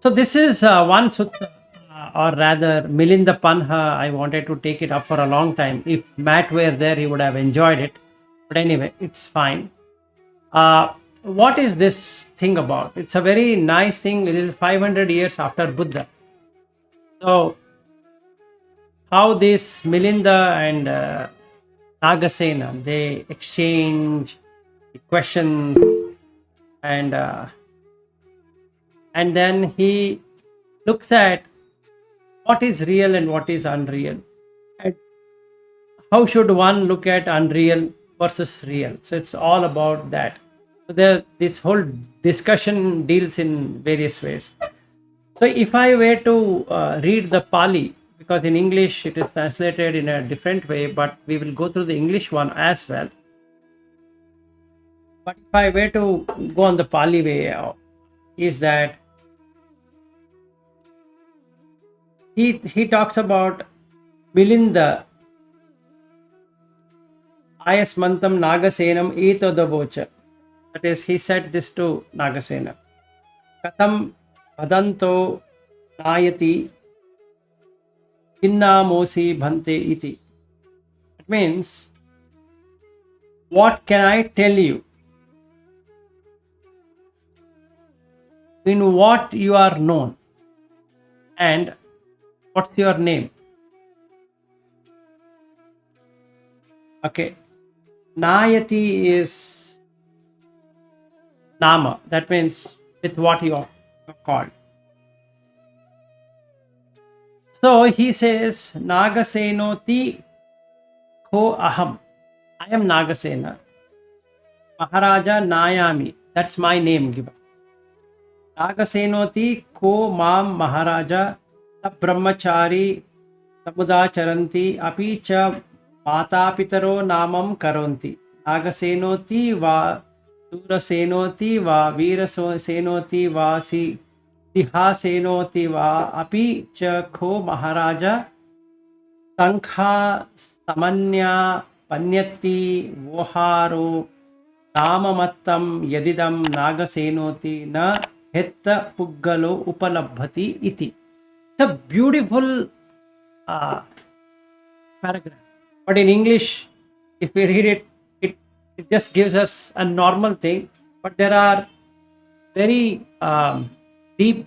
So this is one sutta, or rather, Milinda Panha. I wanted to take it up for a long time. If Matt were there, he would have enjoyed it. But anyway, it's fine. What is this thing about? It's a very nice thing. It is 500 years after Buddha. So how this Milinda and Nagasena, they exchange questions, and then he looks at what is real and what is unreal, and how should one look at unreal versus real. So it's all about that. So this whole discussion deals in various ways. So if I were to read the Pali, because in English it is translated in a different way, but we will go through the English one as well. But if I were to go on the Pali way, is that he talks about Milinda Ayasmantam Nagasenam Etodavocha. That is, he said this to Nagasena. Katam Vadanto Nayati Kinnamosi Bhante Iti. It means, what can I tell you? In what you are known, and what's your name? Okay, Nayati is Nama. That means with what you are called. So he says, Nagasenoti ko aham. I am Nagasena. Maharaja Nayami. That's my name given. Nagasenoti ko mam Maharaja brahmachari samudacharanti api cha mata pitaro namam karonti. Nagasenoti va Surasenoti va Veerasenoti va Sihasenoti va api cha ko Maharaja Sankha Samanya Panyati Voharo Namamattam Yadidam Nagasenoti na Hetta Puggalo Upalabhati iti. It's a beautiful paragraph. But in English, if we read it, it just gives us a normal thing. But there are very deep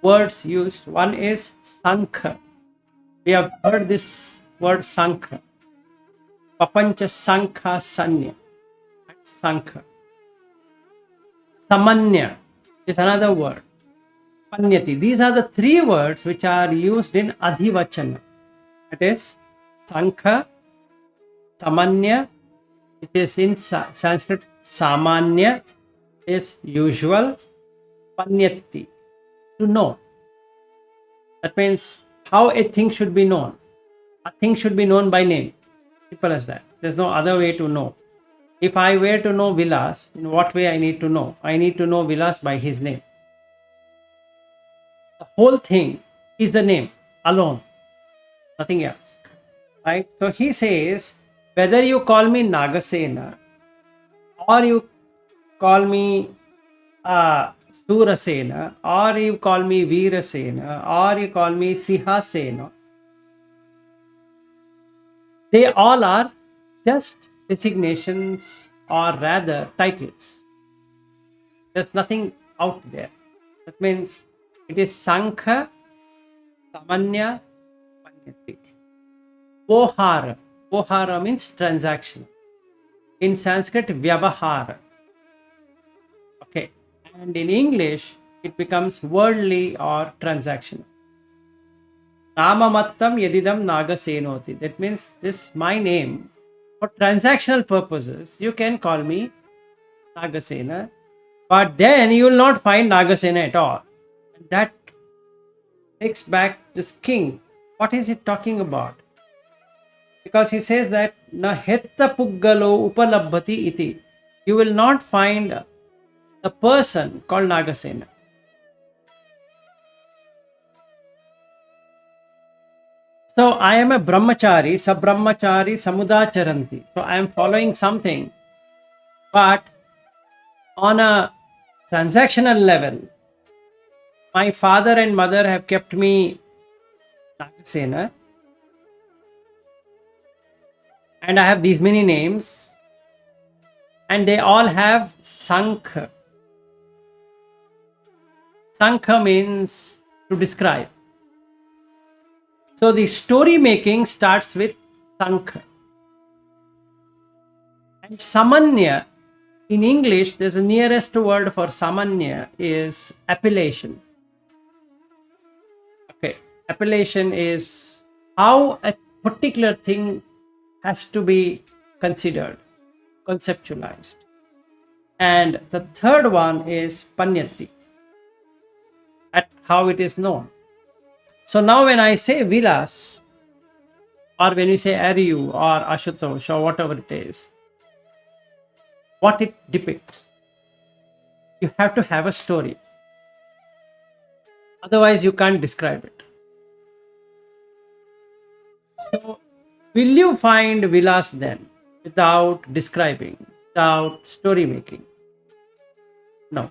words used. One is Sankha. We have heard this word Sankha. Papancha Sankha Sanya. Sankha. Samanya is another word. Panyati. These are the three words which are used in Adhivachana. That is Sankha, Samanya, which is in Sanskrit Samanya, is usual, Panyati, to know. That means how a thing should be known. A thing should be known by name. Simple as that. There's no other way to know. If I were to know Vilas, in what way I need to know? I need to know Vilas by his name. The whole thing is the name alone, nothing else. Right? So he says, whether you call me Nagasena, or you call me Surasena, or you call me Veerasena, or you call me Sihasena, they all are just designations, or rather titles. There's nothing out there. That means it is Sankha, Samanya, Panyati. Vohara. Vohara means transaction. In Sanskrit, Vyavahara. Okay. And in English, it becomes worldly or transactional. Namamattam yadidam nagasenoti. That means this my name. For transactional purposes, you can call me Nagasena, but then you will not find Nagasena at all. And that takes back this king. What is it talking about? Because he says that na hetta puggalo upalabhati iti. You will not find a person called Nagasena. So I am a brahmachari, sabrahmachari, samudacharanti. So I am following something, but on a transactional level, My father and mother have kept me Nagasena, and I have these many names, and they all have Sankha. Sankha means to describe. So the story making starts with Sankha. And Samanya, in English, there's the nearest word for Samanya is appellation. Okay, appellation is how a particular thing has to be considered, conceptualized. And the third one is Panyati, at how it is known. So now when I say Vilas, or when you say Aryu or Ashutosh or whatever it is, what it depicts, you have to have a story. Otherwise, you can't describe it. So, will you find Vilas then without describing, without story making? No.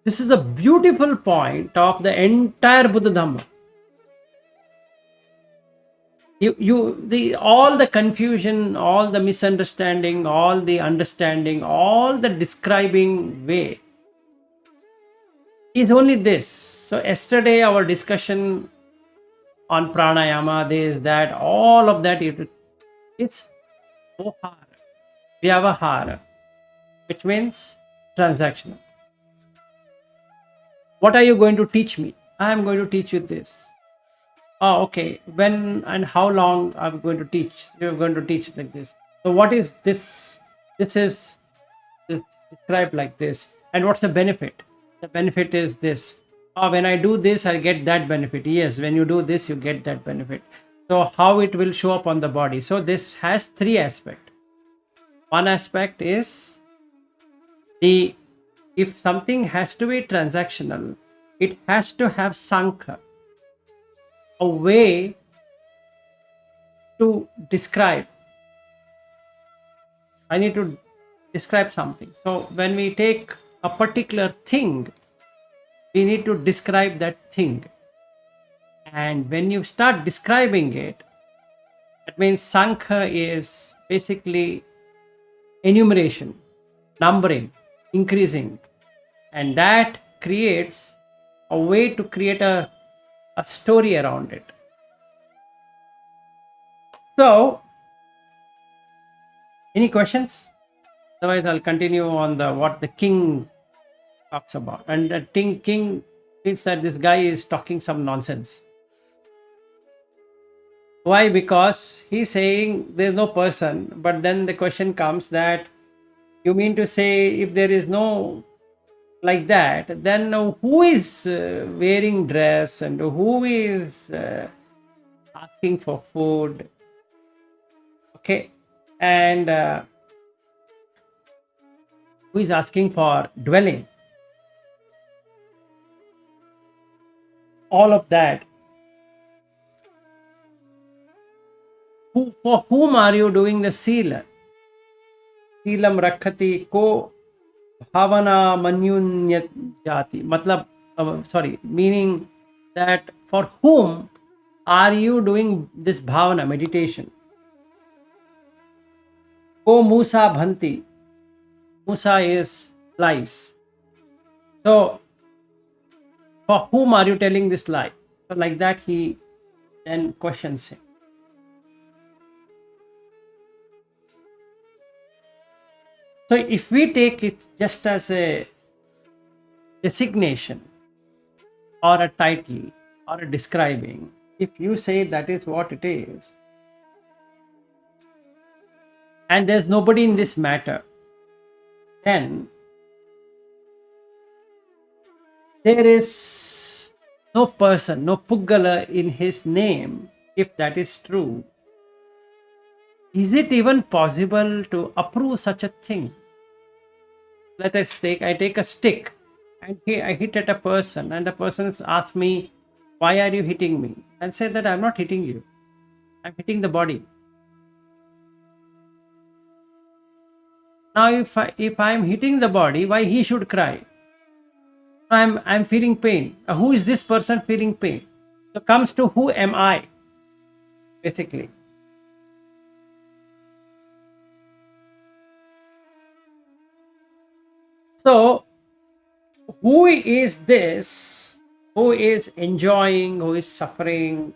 This is a beautiful point of the entire Buddha Dhamma. The all the confusion, all the misunderstanding, all the understanding, all the describing way is only this. So yesterday our discussion on pranayama, this, that, all of that, it's ohara, vyavahara, which means transactional. What are you going to teach me? I am going to teach you this. Oh, okay. When and how long I'm going to teach? You're going to teach like this. So what is this? This is described like this. And what's the benefit? The benefit is this. Oh, when I do this, I get that benefit. Yes, when you do this, you get that benefit. So how it will show up on the body? So this has three aspects. One aspect is if something has to be transactional, it has to have sankha, a way to describe. I need to describe something. So when we take a particular thing, we need to describe that thing. And when you start describing it, that means sankha is basically enumeration, numbering, increasing. And that creates a way to create a story around it. So, any questions? Otherwise, I'll continue on the what the king talks about. And the king thinks that this guy is talking some nonsense. Why? Because he's saying there's no person, but then the question comes that you mean to say if there is no like that, then who is wearing dress and who is asking for food? Okay, and who is asking for dwelling? All of that. For whom are you doing the sila? Silam rakhati ko bhavana manyunyat jati. Matlab, sorry, meaning that for whom are you doing this bhavana meditation? Ko Musa bhanti. Musa is lies. So, for whom are you telling this lie? So, like that, he then questions him. So, if we take it just as a designation or a title or a describing, if you say that is what it is, and there's nobody in this matter, then there is no person, no puggala in his name. If that is true, is it even possible to approve such a thing? Let us take, I take a stick and I hit at a person, and the person asks me, why are you hitting me? And say that I'm not hitting you, I'm hitting the body. Now if I'm hitting the body, why he should cry? I'm feeling pain. Who is this person feeling pain? So comes to who am I, basically. So who is this? Who is enjoying? Who is suffering?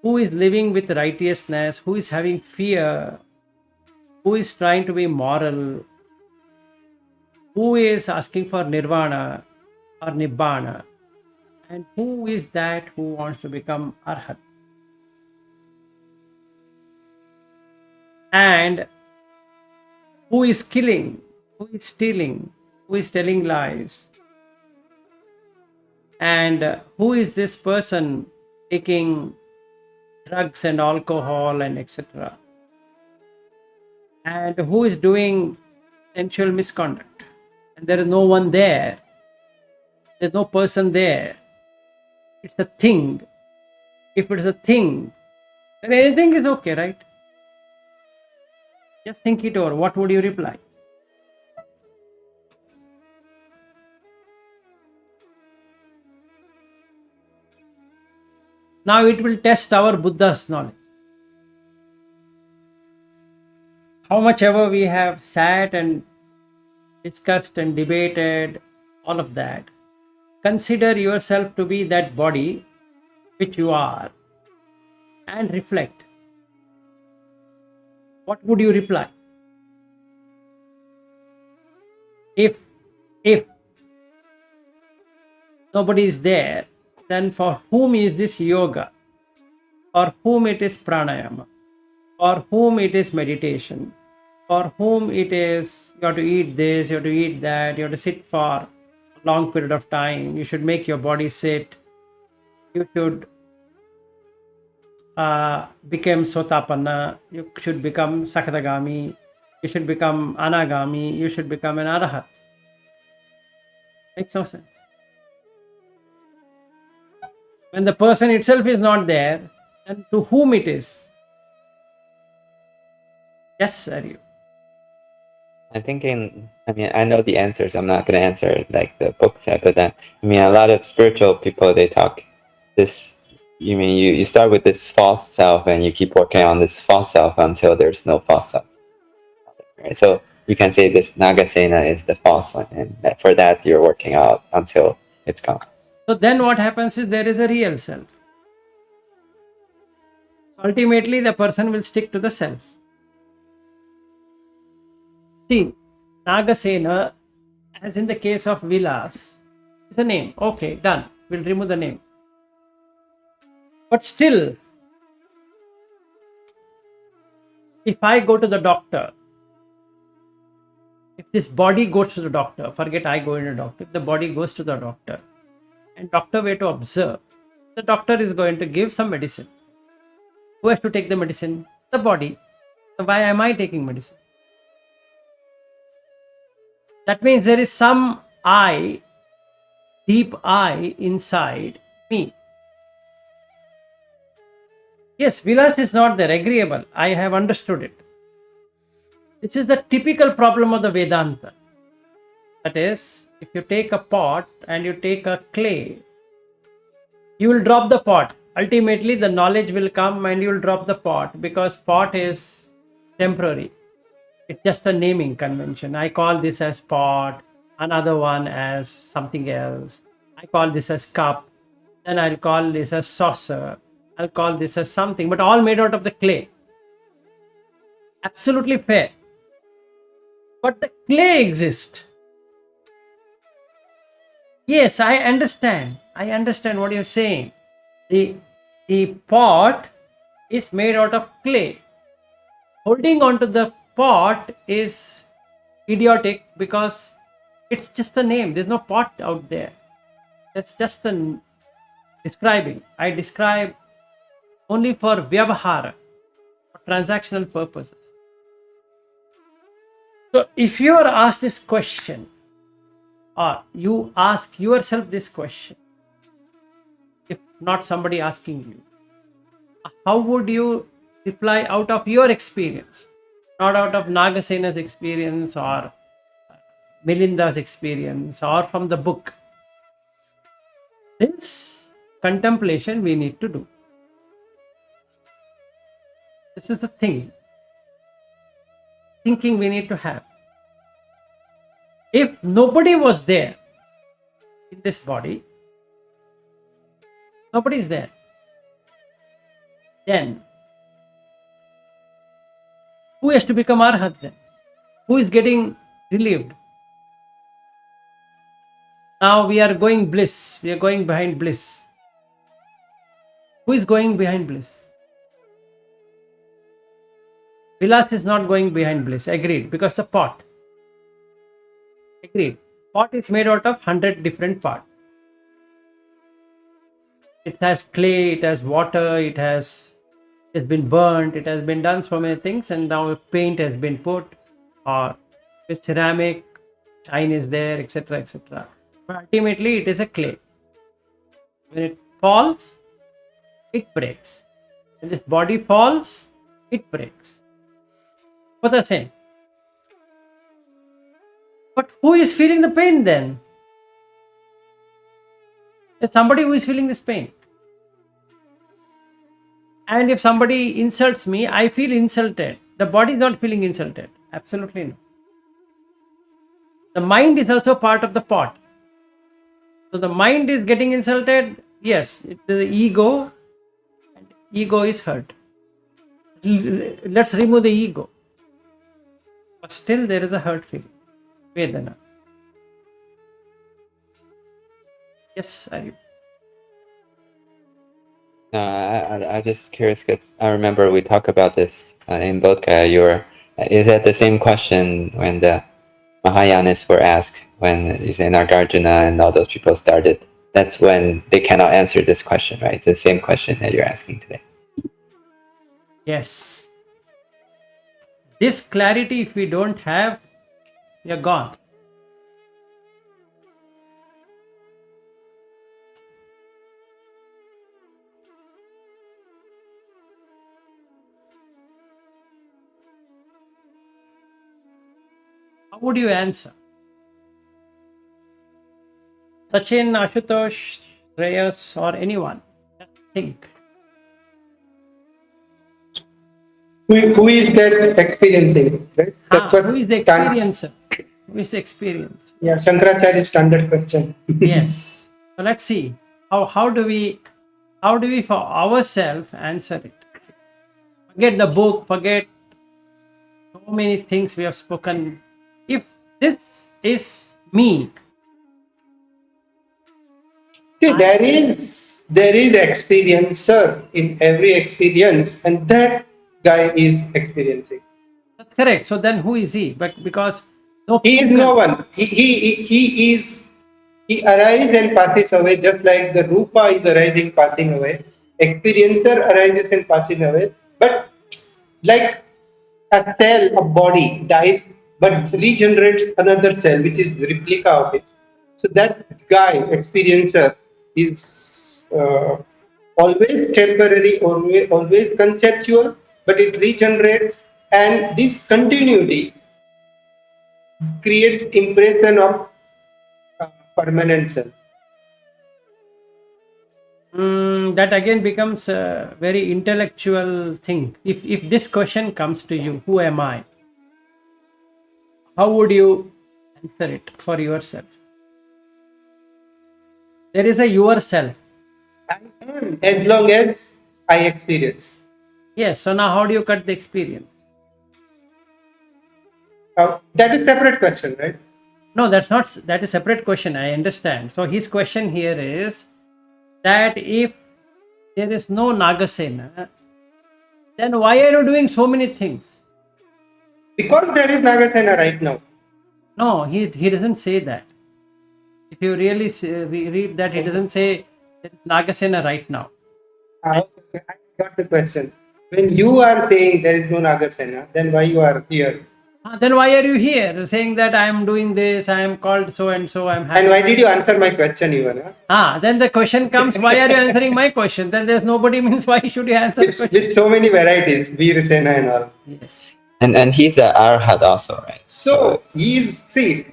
Who is living with righteousness? Who is having fear? Who is trying to be moral? Who is asking for nirvana or nibbana? And who is that who wants to become arhat? And who is killing? Who is stealing? Who is telling lies? And who is this person taking drugs and alcohol and etc.? And who is doing sensual misconduct? And there is no one there. There's no person there. It's a thing. If it is a thing, then anything is okay, right? Just think it over. What would you reply? Now it will test our Buddha's knowledge. How much ever we have sat and discussed and debated, all of that, consider yourself to be that body which you are and reflect. What would you reply? If nobody is there, then for whom is this yoga? For whom it is pranayama? For whom it is meditation? For whom it is you have to eat this, you have to eat that, you have to sit for a long period of time, you should make your body sit, you should become sotapanna, you should become sakadagami, you should become anagami, you should become an arahat. Makes no sense. When the person itself is not there, then to whom it is? Yes, Aryu. I'm thinking, I mean, I know the answers. I'm not going to answer like the book said, but then, I mean, a lot of spiritual people, they talk this, you mean, you start with this false self and you keep working on this false self until there's no false self. Right? So you can say this Nagasena is the false one, and that for that you're working out until it's gone. So then what happens is there is a real self. Ultimately, the person will stick to the self. See, Nagasena, as in the case of Vilas, is a name. Okay, done. We'll remove the name. But still, if I go to the doctor, if this body goes to the doctor, forget I go to the doctor, if the body goes to the doctor and doctor were to observe, the doctor is going to give some medicine. Who has to take the medicine? The body. So why am I taking medicine? That means there is some I, deep I inside me. Yes, Vilas is not there, agreeable. I have understood it. This is the typical problem of the Vedanta. That is, if you take a pot and you take a clay, you will drop the pot. Ultimately, the knowledge will come and you will drop the pot because pot is temporary. It's just a naming convention. I call this as pot, another one as something else. I call this as cup, then I'll call this as saucer. I'll call this as something, but all made out of the clay. Absolutely fair. But the clay exists. Yes, I understand. I understand what you're saying. The pot is made out of clay. Holding on to the pot is idiotic because it's just a name. There's no pot out there. That's just a describing. I describe only for vyavahara, for transactional purposes. So if you are asked this question, or you ask yourself this question, if not somebody asking you, how would you reply out of your experience, not out of Nagasena's experience or Milinda's experience or from the book. This contemplation we need to do. This is the thing. Thinking we need to have. If nobody was there in this body, nobody is there, then who has to become Arhat then? Who is getting relieved? Now we are going bliss. We are going behind bliss. Who is going behind bliss? Vilas is not going behind bliss. Agreed. Because the pot. Agreed. Pot is made out of 100 different parts. It has clay, it has water, it's been burnt, it has been done so many things, and now paint has been put, or with ceramic, shine is there, etc. etc. But ultimately it is a clay. When it falls, it breaks. When this body falls, it breaks. Both are same. But who is feeling the pain then? There's somebody who is feeling this pain. And if somebody insults me, I feel insulted. The body is not feeling insulted. Absolutely no. The mind is also part of the pot. So the mind is getting insulted. Yes, the ego. And ego is hurt. Let's remove the ego. But still there is a hurt feeling. Vedana. Yes, Arif. I just curious because I remember we talked about this in Bodhgaya. Is that the same question when the Mahayanis were asked when you say Nagarjuna and all those people started? That's when they cannot answer this question, right? It's the same question that you're asking today. Yes. This clarity, if we don't have, we are gone. How would you answer? Sachin, Ashutosh, Shreyas, or anyone? Just think. Who is that experiencing? Right? That's what Who is the experiencer? Who is the experience? Yeah, Shankaracharya's standard question. Yes. So let's see. How do we for ourselves answer it? Forget the book, forget so many things we have spoken. If this is me, See, there is experiencer in every experience, and that guy is experiencing. that's correct. So then who is he? But because He is no one. He arises and passes away, just like the rupa is arising, passing away. Experiencer arises and passing away. But like a cell, a body dies, but regenerates another cell, which is the replica of it. So that guy, experiencer, is always temporary, always conceptual, but it regenerates, and this continuity creates impression of permanent self. That again becomes a very intellectual thing. If this question comes to you, who am I? How would you answer it for yourself? There is a yourself. I am as long as I experience. Yes. So now, how do you cut the experience? That is separate question, right? No, that's not. That is separate question. I understand. So his question here is that if there is no Nagasena, then why are you doing so many things? Because there is Nagasena right now. No, he doesn't say that. If you really read that, he doesn't say there is Nagasena right now. Okay, I got the question. When you are saying there is no Nagasena, then why you are here? Then why are you here saying that I am doing this, I am called so and so, I'm happy? And why did you answer my question even? Then the question comes, why are you answering my question? Then there's nobody, means why should you answer the question? With so many varieties, Veerasena and all. Yes. And he's an arhat also, right? So he's, see,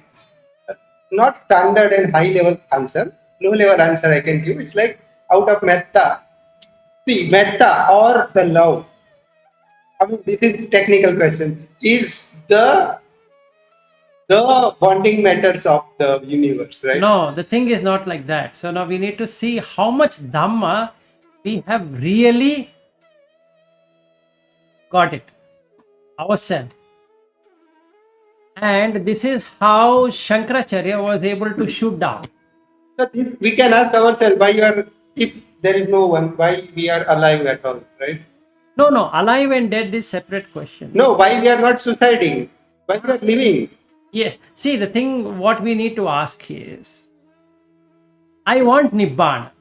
not standard and high level answer. Low level answer I can give. It's like out of metta. See, metta or the love. I mean, this is technical question. Is the bonding matters of the universe, right? No, the thing is not like that. So now we need to see how much Dhamma we have really got it ourselves. And this is how Shankaracharya was able to shoot down. So if we can ask ourselves why you are, if there is no one, why we are alive at all, right? No, no, alive and dead is separate question. No, why we are not suiciding? Why we are living? Yeah, see, the thing what we need to ask is, I want Nibbana.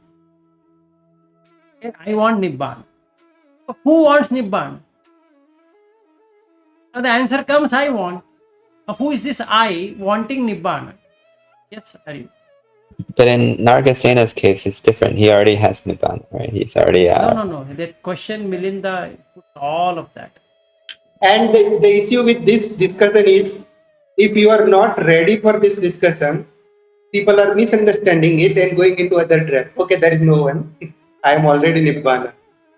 Okay, I want Nibbana. Who wants Nibbana? Now the answer comes, I want. Now, who is this I wanting Nibbana? Yes, Hari. But in Nargasena's case, it's different. He already has Nibbana, right? He's already No. That question, Milinda, put all of that. And the issue with this discussion is, if you are not ready for this discussion, people are misunderstanding it and going into other trap. Okay, there is no one. I am already Nibbana.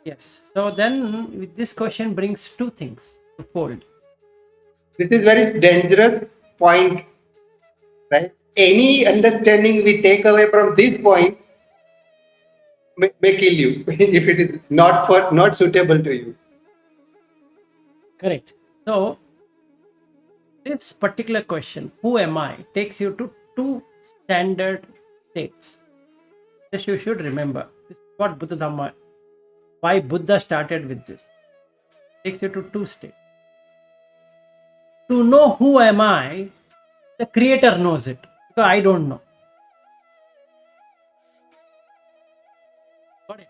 Yes. So then, with this question brings two things to fold. This is very dangerous point, right? Any understanding we take away from this point may kill you if it is not suitable to you. Correct. So, this particular question, who am I, takes you to two standard states. This you should remember. This is what Buddha Dhamma, why Buddha started with this. Takes you to two states. To know who am I, the creator knows it. Because I don't know. Got it?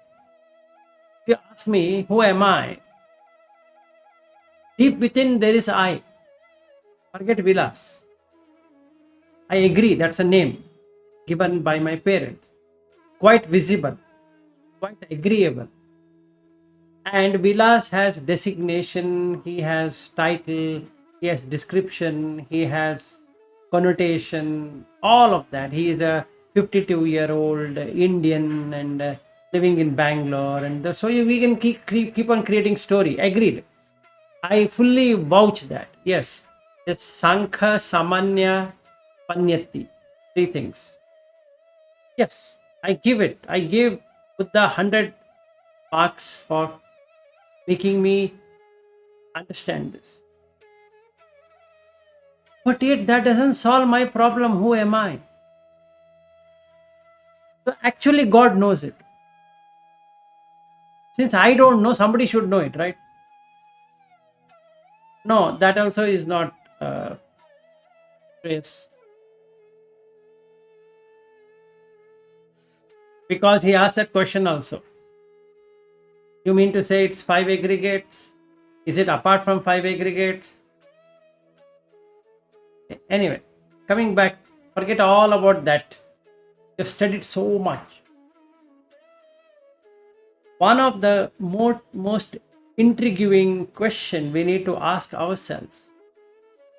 If you ask me, who am I? Deep within there is I. Forget Vilas. I agree, that's a name given by my parents. Quite visible, quite agreeable. And Vilas has designation, he has title, he has description, he has connotation, all of that. He is a 52-year-old Indian and living in Bangalore. And so we can keep on creating story. Agreed. I fully vouch that. Yes. It's Sankha, Samanya, Panyati. Three things. Yes, I give it. I give Buddha 100 marks for making me understand this. But yet that doesn't solve my problem. Who am I? So actually, God knows it. Since I don't know, somebody should know it, right? No, that also is not trace. Because he asked that question also. You mean to say it's 5 aggregates? Is it apart from 5 aggregates? Anyway, coming back, forget all about that. You've studied so much. One of the most intriguing question we need to ask ourselves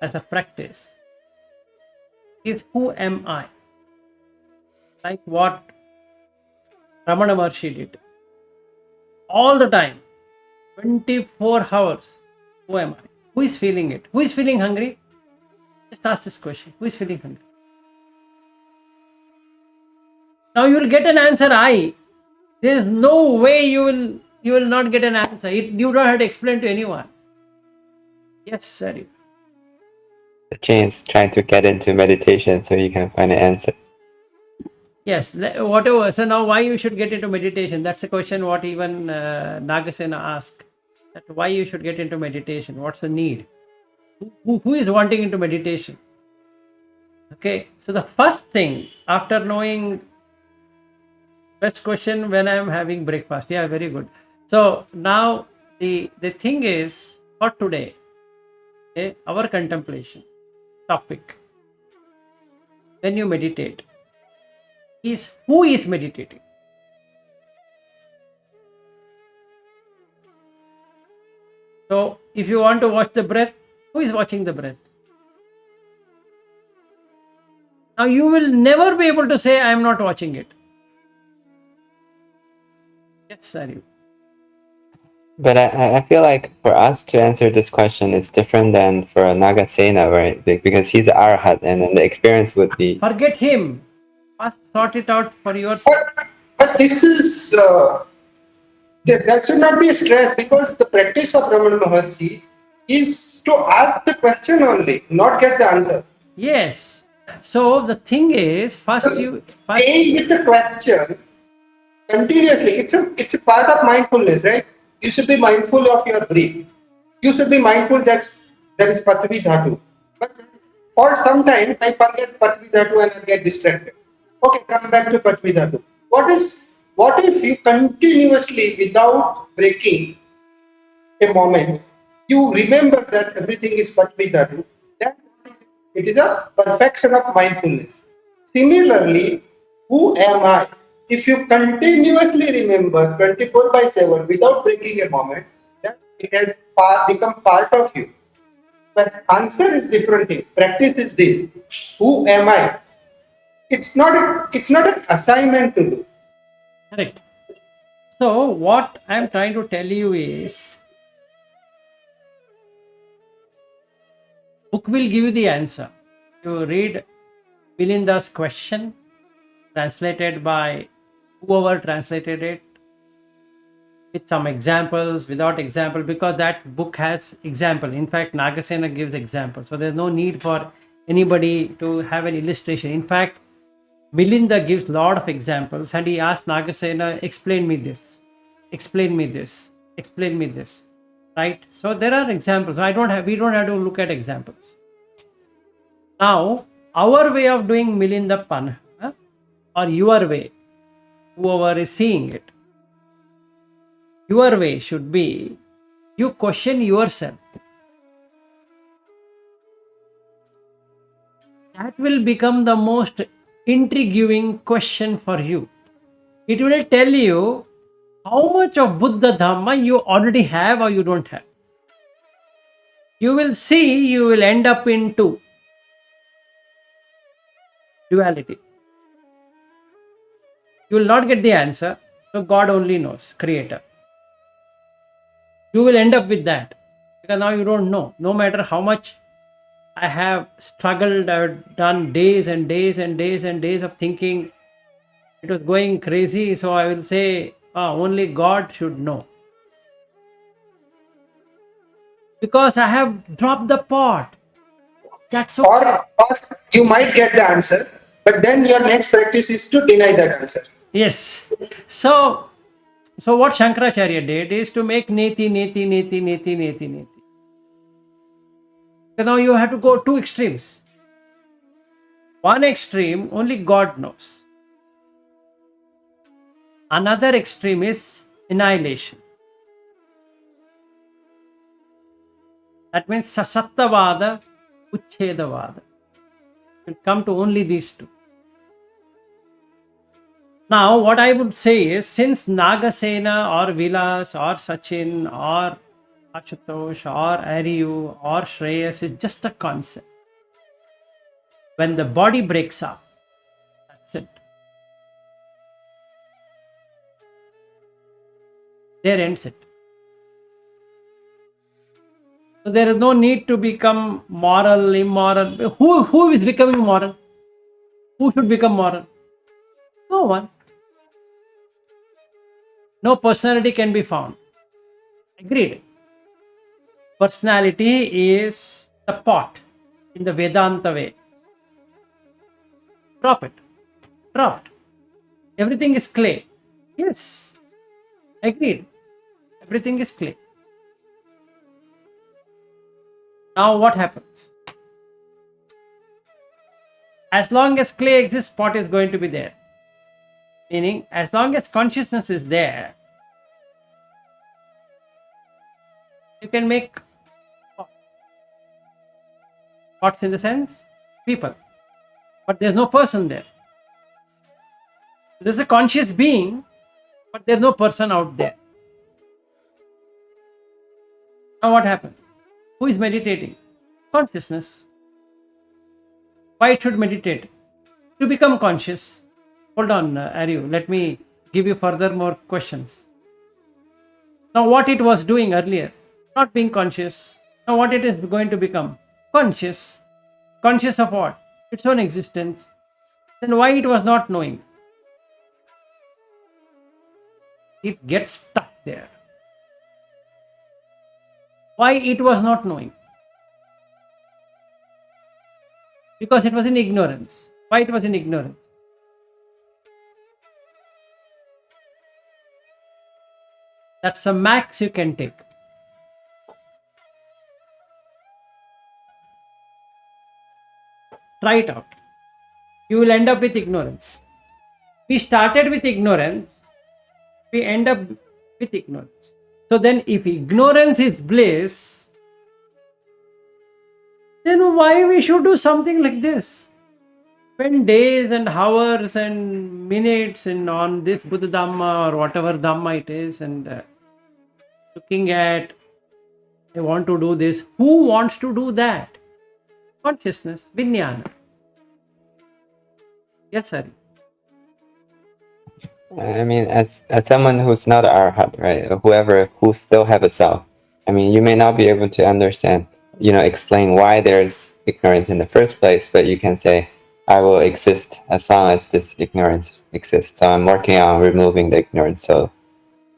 as a practice is, who am I? Like what Ramana Maharshi did. All the time, 24 hours. Who am I? Who is feeling it? Who is feeling hungry? Just ask this question. Who is feeling hungry? Now you will get an answer, I. There is no way you will not get an answer. You don't have to explain to anyone. Yes, sir. James trying to get into meditation so you can find an answer. Yes, whatever. So now why you should get into meditation? That's a question what even Nagasena asked. That why you should get into meditation? What's the need? Who is wanting into meditation? Okay, so the first thing after knowing, best question when I am having breakfast. Yeah, very good. So now the thing is for today, okay, our contemplation topic when you meditate is, who is meditating? So if you want to watch the breath, who is watching the breath? Now you will never be able to say, I am not watching it. Yes, sir. But I feel like for us to answer this question, it's different than for Nagasena, right? Because he's the Arhat, and then the experience would be. Forget him. First sort it out for yourself. But this is that should not be a stress, because the practice of Ramana Maharshi is to ask the question only, not get the answer. Yes. So the thing is, first Stay with the question continuously. It's a part of mindfulness, right? You should be mindful of your breath. You should be mindful that there is Patvi Dhatu. But for some time I forget Patvi Dhatu and I get distracted. Okay, come back to Patvi Dhatu. What if you continuously, without breaking a moment, you remember that everything is Patvi Dhatu? Then it is a perfection of mindfulness. Similarly, who am I? If you continuously remember 24 by 7 without breaking a moment, then it has become part of you. But answer is different thing. Practice is this. Who am I? It's not an assignment to do. correct. So what I'm trying to tell you is, book will give you the answer. You read Milinda's question, translated by whoever translated it, with some examples, without example, because that book has example. In fact, Nagasena gives example, so there's no need for anybody to have an illustration. In fact, Milinda gives lot of examples, and he asked Nagasena, explain me this, explain me this, explain me this, right? So there are examples. We don't have to look at examples. Now our way of doing Milinda Panha, or your way, whoever is seeing it, your way should be, you question yourself. That will become the most intriguing question for you. It will tell you how much of Buddha Dhamma you already have or you don't have. You will see, you will end up into duality. You will not get the answer, so God only knows, creator. You will end up with that, because now you don't know. No matter how much I have struggled, I've done days and days and days and days of thinking, it was going crazy, so I will say, only God should know. Because I have dropped the pot. That's okay. Or you might get the answer, but then your next practice is to deny that answer. Yes. So what Shankaracharya did is to make neti, neti, neti, neti, neti, neti. So now you have to go two extremes. One extreme, only God knows. Another extreme is annihilation. That means Sasattavada, Uchchedavada. Will come to only these two. Now, what I would say is, since Nagasena or Vilas or Sachin or Ashutosh or Aryu or Shreyas is just a concept. When the body breaks up, that's it. There ends it. So there is no need to become moral, immoral. Who is becoming moral? Who should become moral? No one. No personality can be found. Agreed. Personality is the pot in the Vedanta way. Drop it. Dropped. Everything is clay. Yes. Agreed. Everything is clay. Now what happens? As long as clay exists, pot is going to be there. Meaning, as long as consciousness is there, you can make pots in the sense people. But there's no person there. There's a conscious being, but there's no person out there. Now what happens? Who is meditating? Consciousness. Why it should meditate? to become conscious. Hold on, Aryu. Let me give you further more questions. Now, what it was doing earlier, not being conscious. Now, what it is going to become? Conscious. Conscious of what? Its own existence. Then why it was not knowing? It gets stuck there. Why it was not knowing? Because it was in ignorance. Why it was in ignorance? That's a max you can take. Try it out. You will end up with ignorance. We started with ignorance. We end up with ignorance. So then if ignorance is bliss, then why we should do something like this? Spend days and hours and minutes on this Buddha Dhamma or whatever Dhamma it is and looking at, I want to do this. Who wants to do that? Consciousness, Vijnana. Yes, sir. I mean, as someone who's not an arhat, right? Or whoever who still have a self. I mean, you may not be able to understand, explain why there's ignorance in the first place, but you can say, I will exist as long as this ignorance exists. So I'm working on removing the ignorance, so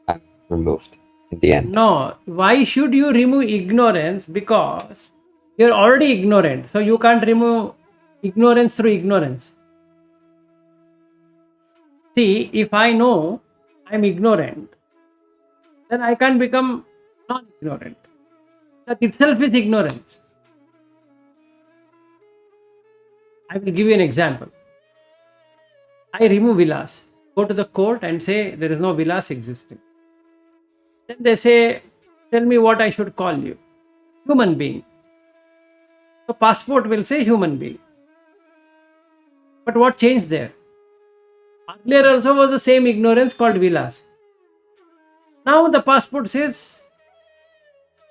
I'm removed in the end. No, why should you remove ignorance? Because you're already ignorant. So you can't remove ignorance through ignorance. See, if I know I'm ignorant, then I can't become non-ignorant. That itself is ignorance. I will give you an example. I remove vilas. Go to the court and say there is no vilas existing. Then they say, tell me what I should call you. Human being. So passport will say human being. But what changed there? Earlier also was the same ignorance called vilas. Now the passport says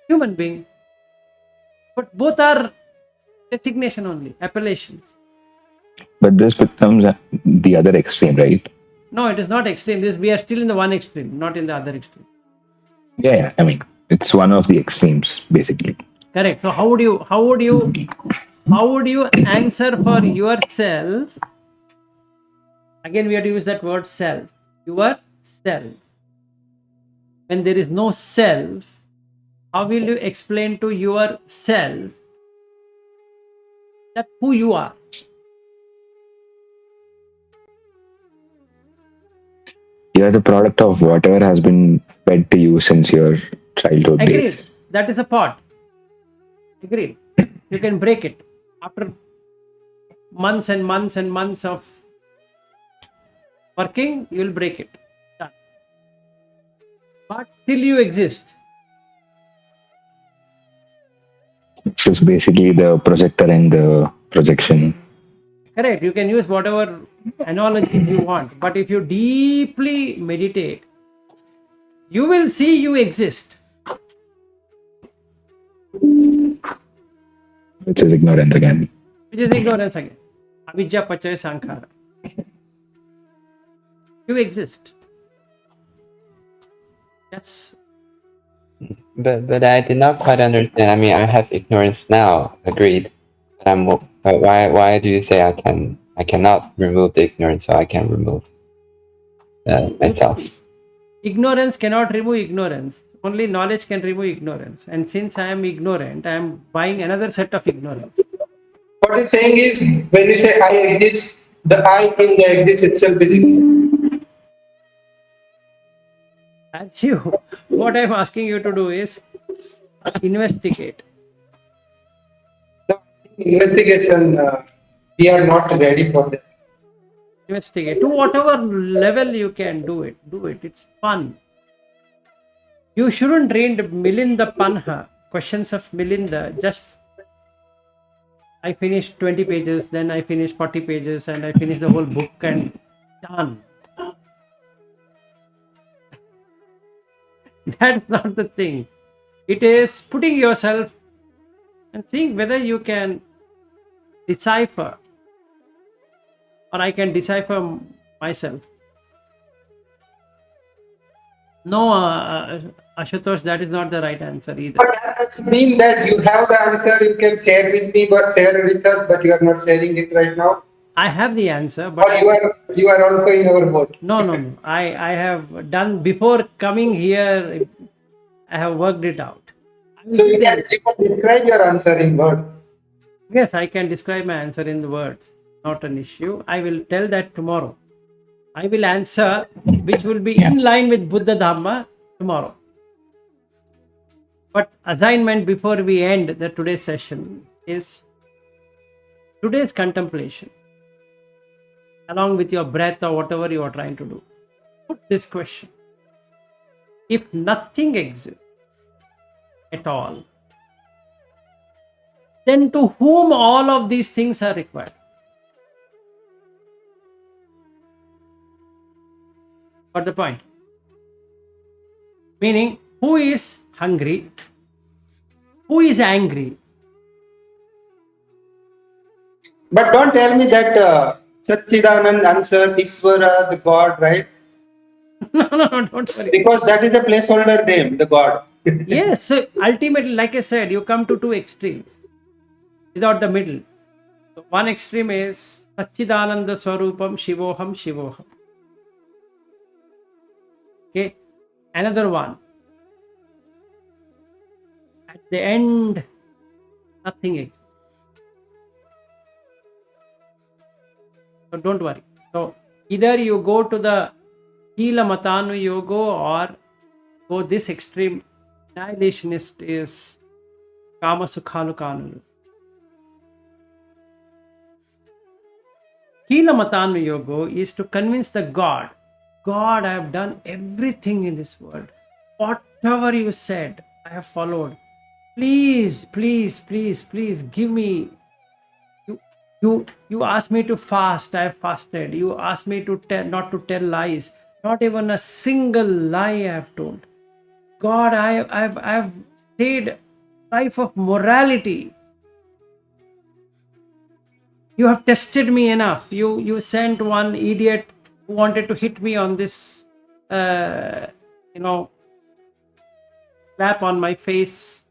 human being. But both are designation only, appellations. But this becomes the other extreme, right? No, it is not extreme. We are still in the one extreme, not in the other extreme. Yeah. I mean, it's one of the extremes, basically. Correct. So how would you answer for yourself? Again, we have to use that word self. Yourself. When there is no self, how will you explain to yourself that who you are? You are the product of whatever has been fed to you since your childhood Agreed. days. That is a pot. Agreed. You can break it after months and months and months of working. You will break it. Done. But till you exist. This is basically the projector and the projection. Correct. You can use whatever analogies you want. But if you deeply meditate, you will see you exist. Which is ignorance again. Which is ignorance again. Avidya Pachaya Sankhara. You exist. Yes. But I did not quite understand. I mean, I have ignorance now. Agreed. But why do you say I cannot remove the ignorance, so I can remove myself? Ignorance cannot remove ignorance. Only knowledge can remove ignorance. And since I am ignorant, I am buying another set of ignorance. What he's saying is, when you say I exist, the I in the exist itself is ignorant. And you, what I am asking you to do is investigate. No, investigation, we are not ready for that. Investigate. To whatever level you can do it. Do it. It's fun. You shouldn't read Milinda Panha, Questions of Milinda. Just I finished 20 pages, then I finished 40 pages, and I finished the whole book and done. That's not the thing. It is putting yourself and seeing whether you can decipher or I can decipher myself. No, Ashutosh, that is not the right answer either. But that does mean that you have the answer, you can share with me, but share with us, but you are not sharing it right now. I have the answer, but Or you are also in our boat. no. I have done before coming here. I have worked it out. I will So give you the can answer. describe your answer in words. Yes, I can describe my answer in the words. Not an issue. I will tell that tomorrow. I will answer, which will be in line with Buddha Dhamma tomorrow. But assignment before we end the today's session is today's contemplation, along with your breath or whatever you are trying to do. Put this question: if nothing exists at all, then to whom all of these things are required? Got the point? Meaning, who is hungry? Who is angry? But don't tell me that Satchidanand answered Iswara, the God, right? No, don't worry. Because that is a placeholder name, the God. Yes, so ultimately, like I said, you come to two extremes without the middle. So one extreme is Satchidananda Swarupam Shivoham Shivoham. Okay. Another one. At the end, nothing exists. So don't worry. So either you go to the Kila Matanu Yoga or go this extreme. Annihilationist is Kama Sukhalu Kanunu. Kila Matanu Yoga is to convince the God, I have done everything in this world. Whatever you said, I have followed. Please give me. You asked me to fast, I have fasted. You asked me to not to tell lies. Not even a single lie I have told. God, I've stayed life of morality. You have tested me enough. You sent one idiot who wanted to hit me on this, slap on my face,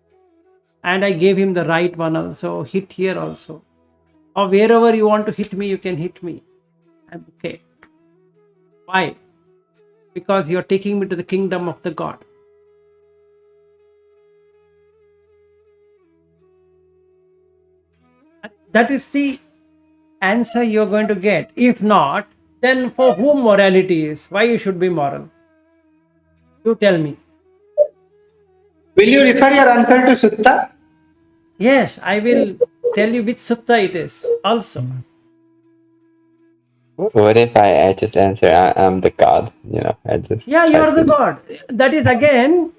and I gave him the right one also. Hit here also, or wherever you want to hit me, you can hit me. I'm okay. Why? Because you're taking me to the kingdom of the God. That is the answer you're going to get. If not, then for whom morality is? Why you should be moral? You tell me. Will you refer your answer to Sutta? Yes, I will tell you which sutta it is also. What if I just answer I'm the God? I just Yeah, you are the God. That is again.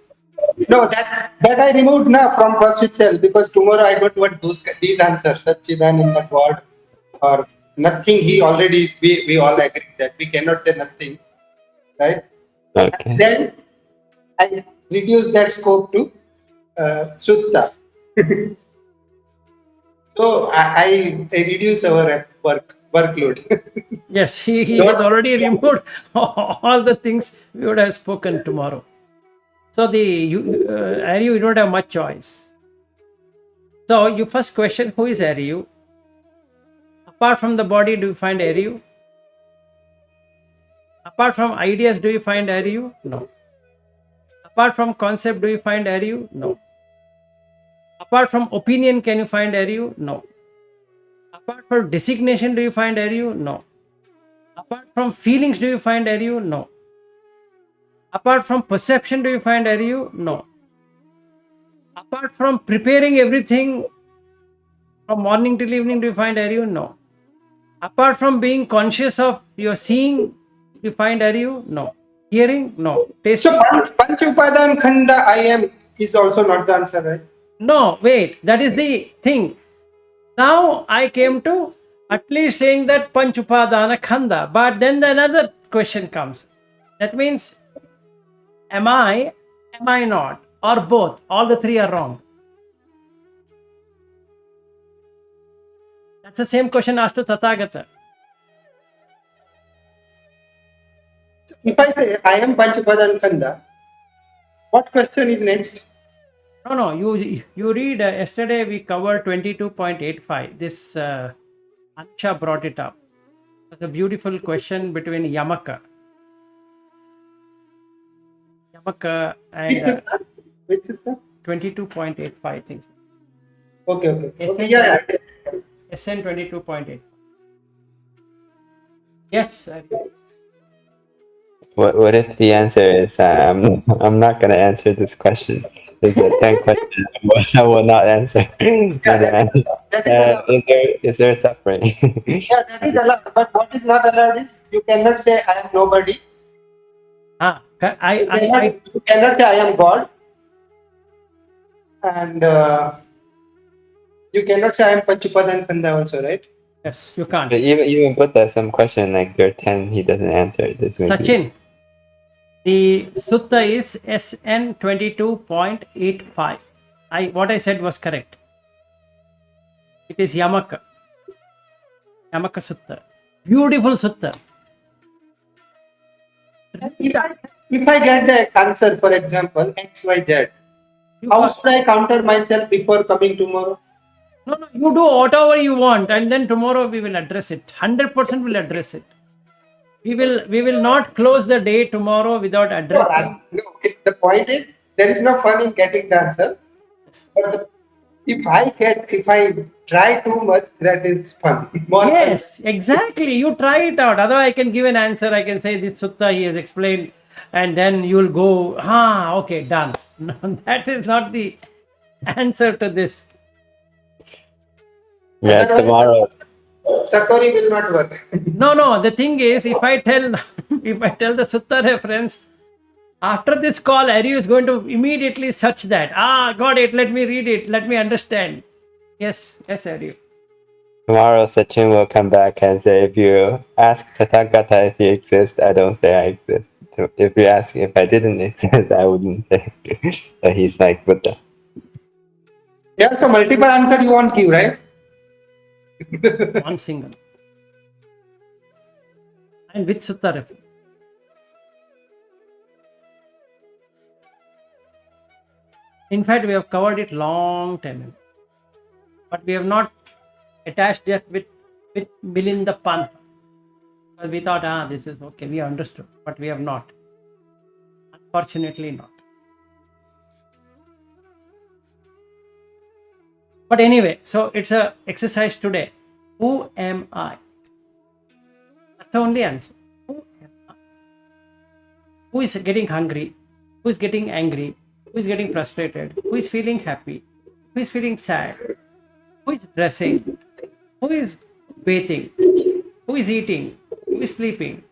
No, that I removed now from first itself because tomorrow I don't want these answers. Satchidananda God or nothing. We all agree that we cannot say nothing, right? Okay. Then I reduce that scope to Sutta. So I reduce our workload. Yes, he has Don't- already removed all the things we would have spoken tomorrow. So Aryu, you don't have much choice. So you first question, who is Aryu? Apart from the body, do you find Aryu? Apart from ideas, do you find Aryu? No. Apart from concept, do you find Aryu? No. Apart from opinion, can you find Aryu? No. Apart from designation, do you find Aryu? No. Apart from feelings, do you find Aryu? No. Apart from perception, do you find Aryu? No. Apart from preparing everything from morning till evening, do you find Aryu? No. Apart from being conscious of your seeing, do you find Aryu? No. Hearing? No. Tasting? So Panch Upadan Khanda I am is also not the answer, right? No, wait, that is the thing. Now I came to at least saying that Panch Upadana Khanda, but then another question comes. That means, am I not, or both? All the three are wrong. That's the same question asked to Tathagata. If I say I am Panchupadan Kanda, what question is next? No. You read. Yesterday we covered 22.85. This Ansha brought it up. It's a beautiful question between Yamaka Which and sutta? Which sutta? 22.85, I think. Okay. Yeah. SN 22.8. Yes. What if the answer is I'm not gonna answer this question? There's a 10 question I will not answer. That is allowed. Is there suffering? Yeah, that is allowed. But what is not allowed is you cannot say I am nobody. You cannot say I am God. And you cannot say I am Panchupadan Kanda also, right? Yes, you can't. But even put that some question like there are 10 he doesn't answer. This may be Sachin, the sutta is SN 22.85. What I said was correct. It is Yamaka Sutta. Beautiful sutta. If I get the answer, for example, XYZ, how should I counter myself before coming tomorrow? No, you do whatever you want, and then tomorrow we will address it. 100% will address it. We will not close the day tomorrow without addressing. The point is there is no fun in getting the answer. But if I try too much, that is fun. Yes, exactly. You try it out. Otherwise, I can give an answer. I can say this sutta he has explained, and then you'll go, okay, done. No, that is not the answer to this. yeah, tomorrow. Satori will not work. No. The thing is, if I tell the sutta reference, after this call, Ari is going to immediately search that. Got it. Let me read it. Let me understand. Yes, Ari. Tomorrow Sachin will come back and say, if you ask Tathagata if he exists, I don't say I exist. If you ask if I didn't exist, I wouldn't say that he's like Buddha. Yeah, so multiple answer you won't give, right? One single. And which sutta reference? In fact, we have covered it long time ago. But we have not attached it with Milinda Panha. We thought, this is okay, we understood, but we have not. Unfortunately, not. But anyway, so it's a exercise today. Who am I? That's the only answer. Who am I? Who is getting hungry? Who is getting angry? Who is getting frustrated? Who is feeling happy? Who is feeling sad? Who is dressing? Who is bathing? Who is eating? Who is sleeping?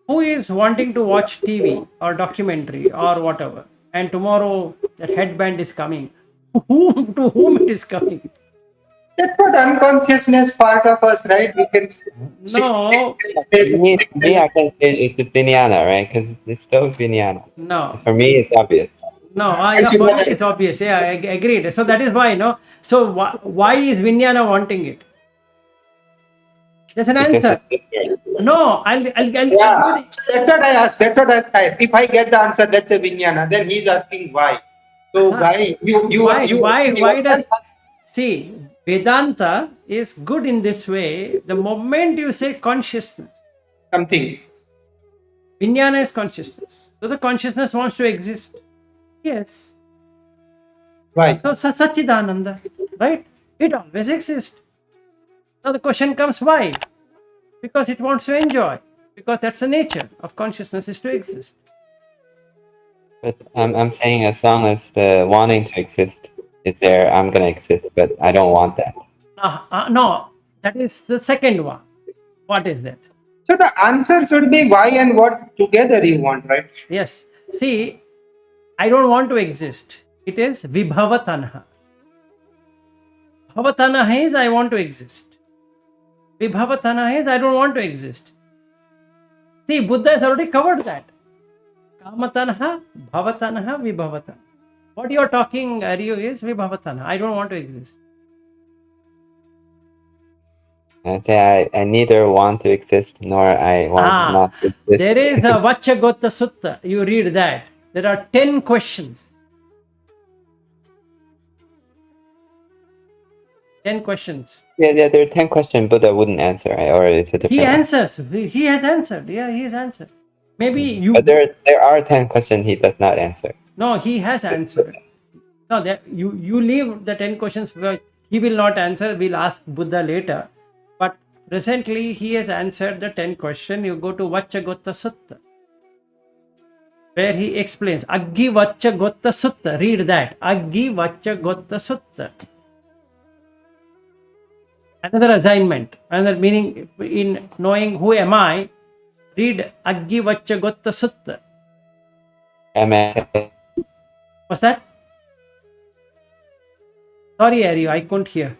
Who is wanting to watch TV or documentary or whatever? And tomorrow that headband is coming. To whom it is coming? That's what unconsciousness part of us, right? We can No. Me, I can say it's Vijnana, right? Because it's still Vijnana. No. For me, it's obvious. No, for you it's obvious. Yeah, I agreed. So that is why, no. So why is Vijnana wanting it? There's an answer. No, I'll give you that's what I asked. That's what I asked. If I get the answer, that's a Vijnana. Then he's asking why. So why why does see Vedanta is good in this way. The moment you say consciousness, something. Vijnana is consciousness. So the consciousness wants to exist. Yes. Right. So Satchidananda, right? It always exists. Now the question comes, why? Because it wants to enjoy. Because that's the nature of consciousness, is to exist. But I'm saying as long as the wanting to exist is there, I'm gonna exist. But I don't want that. No, that is the second one. What is that? So the answer should be why and what together you want, right? Yes. See, I don't want to exist. It is Vibhavatanha. Bhavatanha is I want to exist. Vibhavatanha is I don't want to exist. See, Buddha has already covered that. Kamatanha, Bhavatanha, Vibhavatanha. What you are talking, Aryu, is Vibhavatanha. I don't want to exist. I say I neither want to exist nor I want not to exist. There is a Vachagota Sutta. You read that. There are 10 questions. 10 questions. Yeah, there are 10 questions Buddha wouldn't answer, right? Or it's a different He one. answers. He has answered. Yeah, he has answered. Maybe you. But there are 10 questions he does not answer. No, he has answered. No, that you leave the 10 questions where he will not answer. We'll ask Buddha later. But recently he has answered the 10 question. You go to Vachagota Sutta, where he explains Aggi Vachagota Sutta. Read that. Aggi Vachagota Sutta. Another assignment, another meaning in knowing who am I, read Aggi Vachagota Sutta. MN, What's that? Sorry, Ari, I couldn't hear.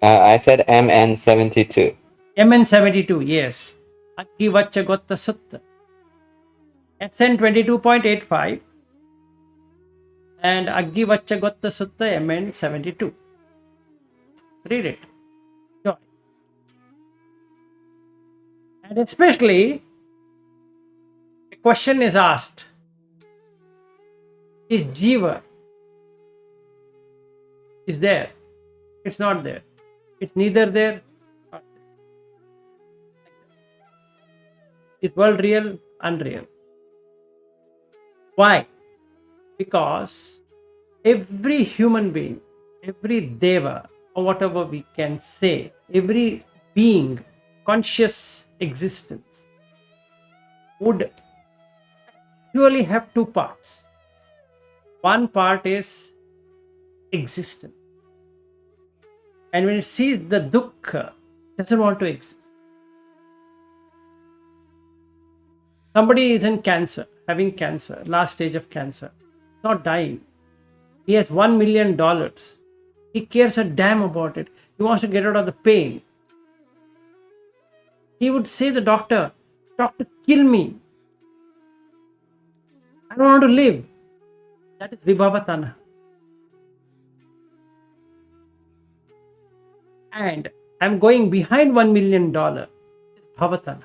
I said MN72. MN72, yes. Aggi Vachagota Sutta. SN 22.85 and Aggi Vachagota Sutta MN72. Read it. Joy. And especially, a question is asked. Is Jiva is there? It's not there. It's neither there. Not there. Is world real? Unreal. Why? Because every human being, every deva, or whatever we can say, every being, conscious existence, would surely have two parts. One part is existence. And when it sees the dukkha, doesn't want to exist. Somebody is in cancer, having cancer, last stage of cancer, not dying. He has $1 million. He cares a damn about it. He wants to get out of the pain. He would say to the doctor, "Doctor, kill me. I don't want to live." That is Vibhavatana. And I'm going behind $1 million. Is Bhavatana.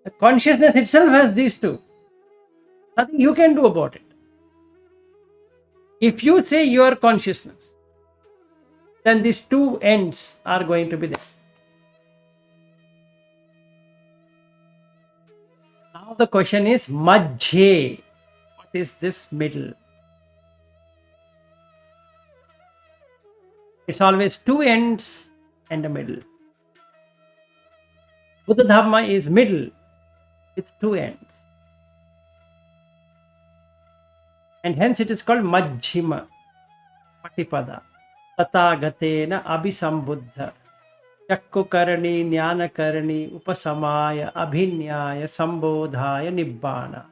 The consciousness itself has these two. Nothing you can do about it. If you say your consciousness, then these two ends are going to be there. Now the question is Majhe. What is this middle? It's always two ends and a middle. Buddha Dhamma is middle with two ends. And hence it is called Majjhima Patipada. Tathagatena Abhisambuddha. Chakkukarani, Jnanakarani, Upasamaya, Abhinyaya, Sambodhaya, Nibbana.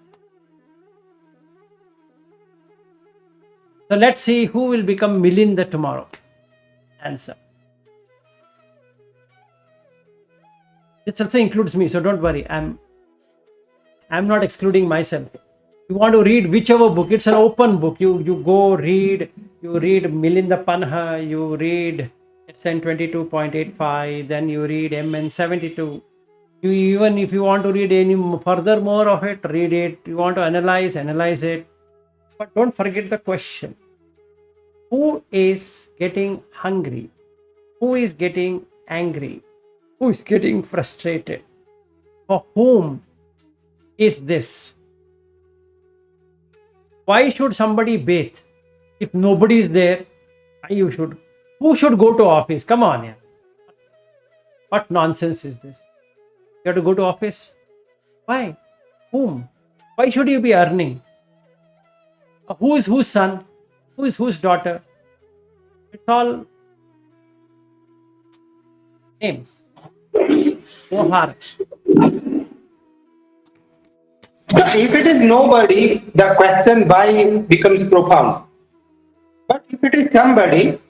So let's see who will become Milinda tomorrow. Answer. This also includes me, so don't worry. I'm not excluding myself. You want to read whichever book, it's an open book. You go read, you read Milinda Panha, you read SN 22.85, then you read MN72. You even if you want to read any further more of it, read it. You want to analyze it. But don't forget the question. Who is getting hungry? Who is getting angry? Who is getting frustrated? For whom is this? Why should somebody bathe? If nobody is there, who should go to office? Come on, yeah. What nonsense is this? You have to go to office? Why? Whom? Why should you be earning? Who is whose son? Who is whose daughter? It's all names. Ohar. So if it is nobody, the question why becomes profound. But if it is somebody,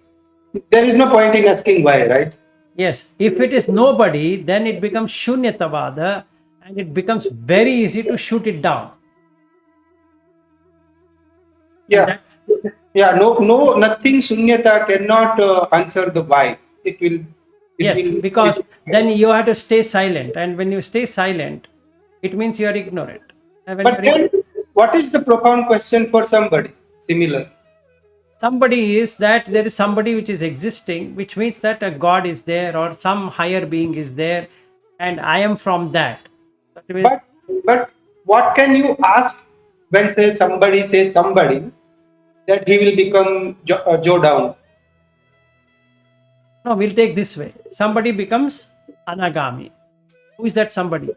there is no point in asking why, right? Yes, if it is nobody, then it becomes Shunyatavada and it becomes very easy to shoot it down. Yeah. Yeah, no, nothing sunyata cannot answer the why. It will It Yes, will- because it- then you have to stay silent, and when you stay silent, it means you are ignorant. And when But you're then, what is the profound question for somebody? Similar. somebody is that there is somebody which is existing, which means that a god is there or some higher being is there, and I am from that. That means, But what can you ask when say somebody says somebody that he will become Joe Down? no, we'll take this way. Somebody becomes anagami. Who is that somebody?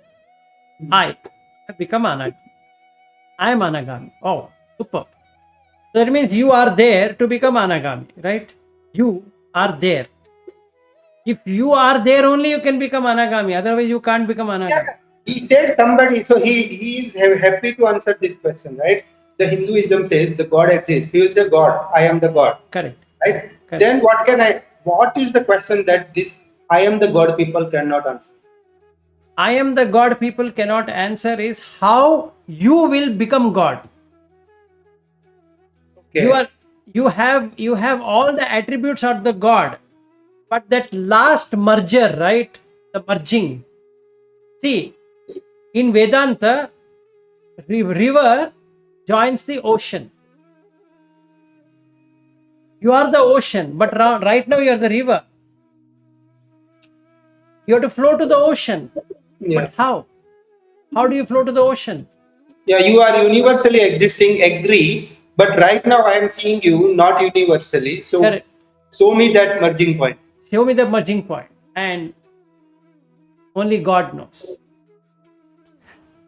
I have become anagami. I am anagami. Oh, super. So that means you are there to become anagami, right? You are there. If you are there only, you can become anagami. Otherwise, you can't become anagami. Yeah, he said somebody, so he is happy to answer this question, right? The Hinduism says the God exists. He will say, God, I am the God, Correct. right? Correct. Then what is the question that this I am the God people cannot answer? I am the God people cannot answer is how you will become God. You Okay. are you have all the attributes of the God, but that last merger, right? The merging. See, in Vedanta, river joins the ocean. You are the ocean, but right now you are the river. You have to flow to the ocean. Yeah. But how? How do you flow to the ocean? Yeah, you are universally existing, agree. But right now I am seeing you not universally. So Correct. show me that merging point. Show me the merging point, and only God knows.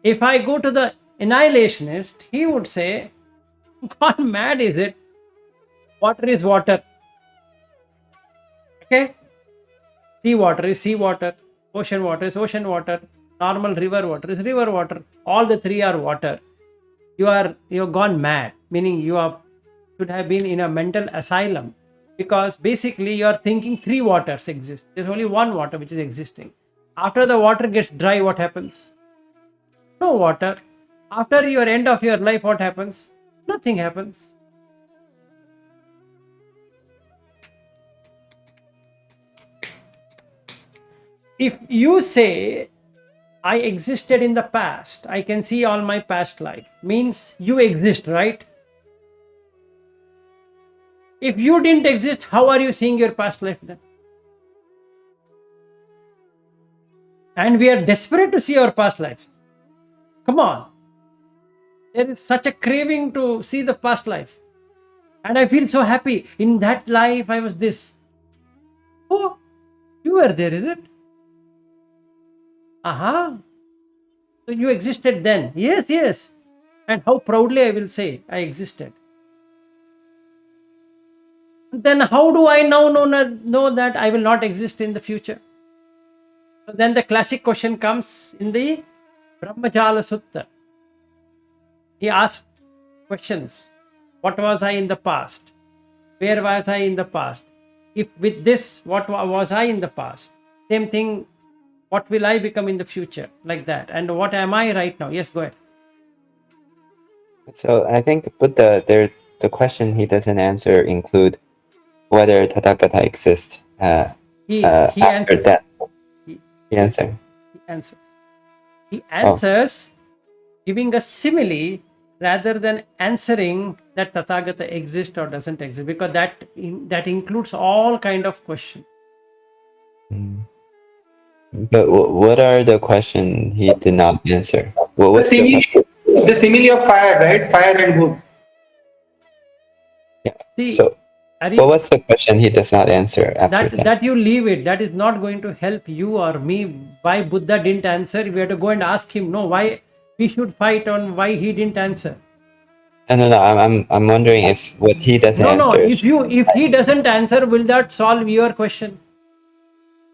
If I go to the annihilationist, he would say, "Gone mad is it? Water is water. Okay, sea water is sea water. Ocean water is ocean water. Normal river water is river water. All the three are water. You've gone mad, meaning you are should have been in a mental asylum, because basically you are thinking three waters exist. There's only one water which is existing. After the water gets dry, what happens? No water. After your end of your life, what happens? Nothing happens. If you say, I existed in the past, I can see all my past life, means you exist, right? If you didn't exist, how are you seeing your past life then? And we are desperate to see our past lives. Come on. There is such a craving to see the past life. And I feel so happy. In that life, I was this. Oh, you were there, is it? Aha. So you existed then. Yes, yes. And how proudly I will say, I existed. Then how do I now know that I will not exist in the future? So then the classic question comes in the Brahmajala Sutta. He asks questions. What was I in the past? Where was I in the past? If with this, what was I in the past? Same thing, what will I become in the future? Like that. And what am I right now? Yes, go ahead. So I think the question he doesn't answer include whether Tathagata exists He after answers. death. He, He answer. he answers. He Oh, answers giving a simile rather than answering that Tathagata exists or doesn't exist, because that includes all kind of questions. mm. But what are the question he did not answer? What The was the simile, the simile of fire, right? Fire and wood. yeah? See, So are what you, was the question he does not answer after that? that you leave it. That is not going to help you or me. Why Buddha didn't answer? We have to go and ask him. No, why we should fight on why he didn't answer. No. I'm wondering if what he doesn't No, no. answer. If he doesn't answer, will that solve your question?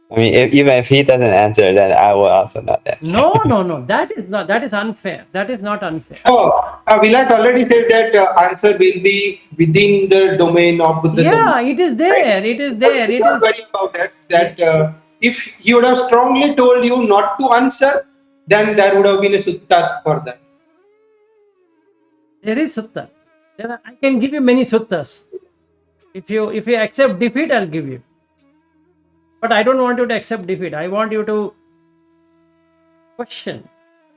I mean, even if he doesn't answer, then I will also not answer. No, no, no. That is not. That is unfair. That is not unfair. Oh, Vilas already said that answer will be within the domain of Buddhism. Yeah, it is Right? there. It is there. It Don't is. worry about that. That if he would have strongly told you not to answer, then there would have been a sutta for that. There is sutta. I can give you many suttas. If you accept defeat, I'll give you. But I don't want you to accept defeat. I want you to question,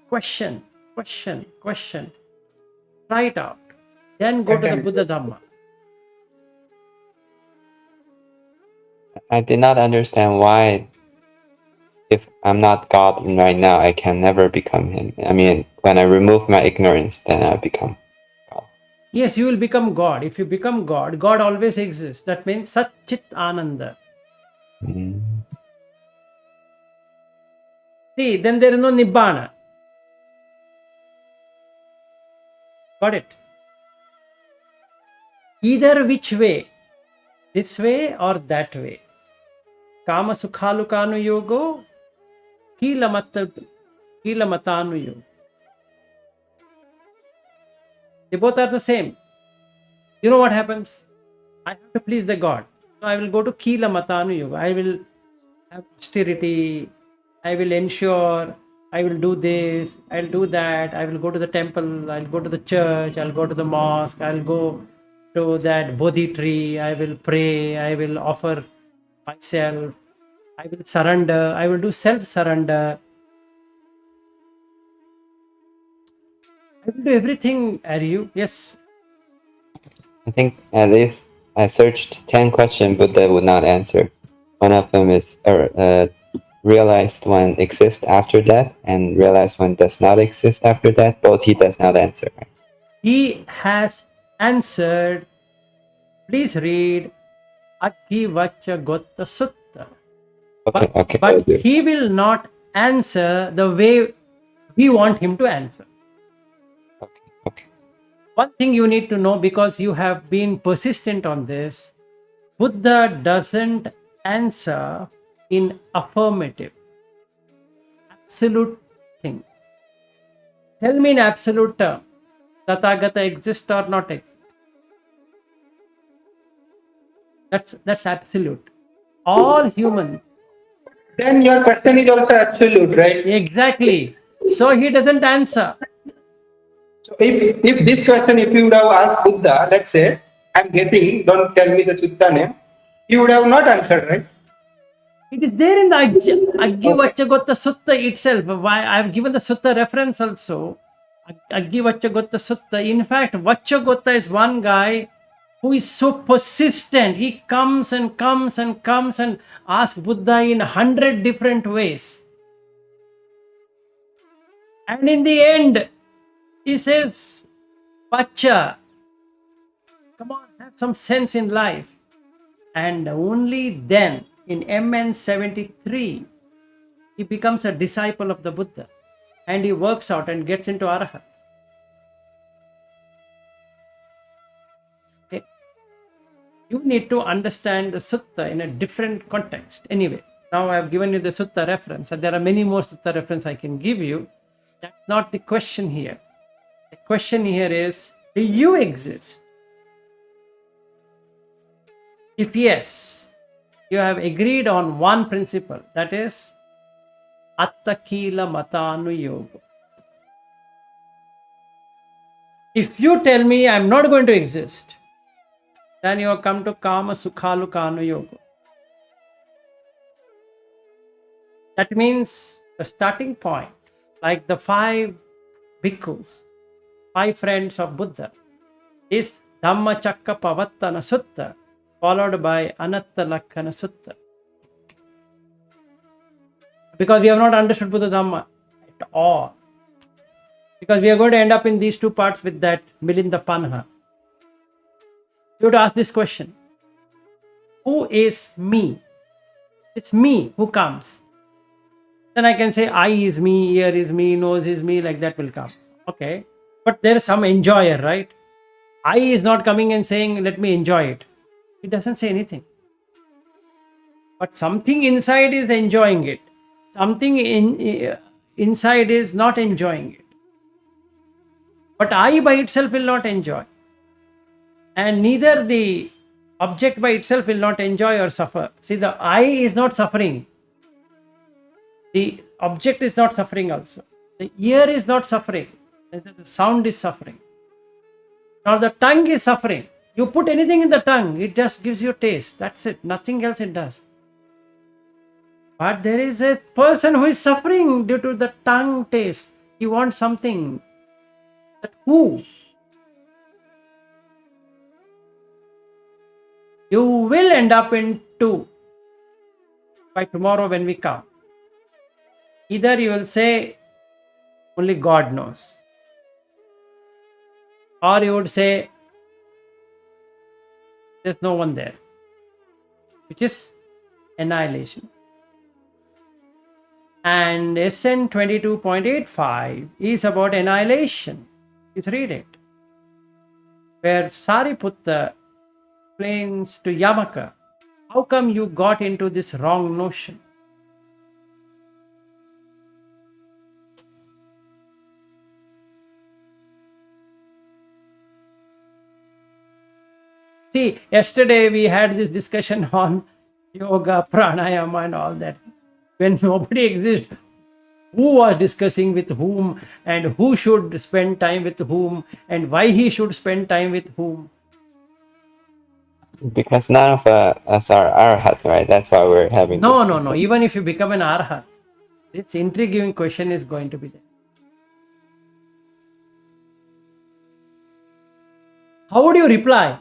question, question, question. Try it out. Then go to the Attempt. Buddha Dhamma. I did not understand why, if I'm not God right now, I can never become him. I mean, when I remove my ignorance, then I become God. Yes, you will become God. If you become God, God always exists. That means Sat Chit Ananda. Mm. See, then there is no Nibbana. Got it? Either which way, this way or that way. Kama Sukhalukanu Yogo, Kilamatanu Yogo. They both are the same. You know what happens? I have to please the God. So I will go to Kila Matanu Yoga. I will have austerity. I will ensure. I will do this. I'll do that. I will go to the temple. I'll go to the church. I'll go to the mosque. I'll go to that Bodhi tree. I will pray. I will offer myself. I will surrender. I will do self surrender. I will do everything, Aryu. Yes. I think at least I searched 10 questions, Buddha would not answer. One of them is realized one exists after death and realized one does not exist after death. Both he does not answer. He has answered. Please read Aggivacha Gotta Sutta. Okay, okay, But will do. he will not answer the way we want him to answer. Okay, okay. One thing you need to know, because you have been persistent on this, Buddha doesn't answer in affirmative, absolute thing. Tell me in absolute terms, Tathagata exists or not exist. That's absolute. All humans. Then your question is also absolute, right? Exactly. So he doesn't answer. So if this question, if you would have asked Buddha, let's say, I'm guessing, don't tell me the Sutta name, he would have not answered, right? It is there in the Aggivachagotta Sutta itself. Why I have given the Sutta reference also. Aggivachagotta Sutta. In fact, Vachagotta is one guy who is so persistent. He comes and comes and comes and asks Buddha in 100 different ways. And in the end, he says, Vacha, come on, have some sense in life. And only then, in MN 73, he becomes a disciple of the Buddha and he works out and gets into Arahat. Okay. You need to understand the Sutta in a different context. Anyway, now I have given you the Sutta reference, and there are many more Sutta reference I can give you. That's not the question here. The question here is, do you exist? If yes, you have agreed on one principle, that is Attakila Matanu Yoga. If you tell me I'm not going to exist, then you have come to Kama Sukhalukanu Yoga. That means the starting point, like the 5 bhikkhus, 5 friends of Buddha, is Dhammachakka Pavattana Sutta, followed by Anatta Lakkana Sutta. Because we have not understood Buddha Dhamma at all. Because we are going to end up in these 2 parts with that Milinda Panha. You have to ask this question: who is me? It's me who comes. Then I can say eye is me, ear is me, nose is me, like that will come. Okay. But there is some enjoyer, right? I is not coming and saying, let me enjoy it. It doesn't say anything. But something inside is enjoying it. Something inside is not enjoying it. But I by itself will not enjoy. And neither the object by itself will not enjoy or suffer. See, the I is not suffering. The object is not suffering also. The ear is not suffering. The sound is suffering. Now the tongue is suffering. You put anything in the tongue, it just gives you taste. That's it. Nothing else it does. But there is a person who is suffering due to the tongue taste. He wants something. That who? You will end up in two by tomorrow when we come. Either you will say, only God knows. Or you would say, there's no one there, which is annihilation. And SN 22.85 is about annihilation. Please read it. Where Sariputta explains to Yamaka, how come you got into this wrong notion? See, yesterday we had this discussion on yoga, pranayama, and all that. When nobody exists, who was discussing with whom, and who should spend time with whom, and why he should spend time with whom? Because none of us are arhat, right? That's why we're having. No. Even if you become an arhat, this intriguing question is going to be there. How would you reply?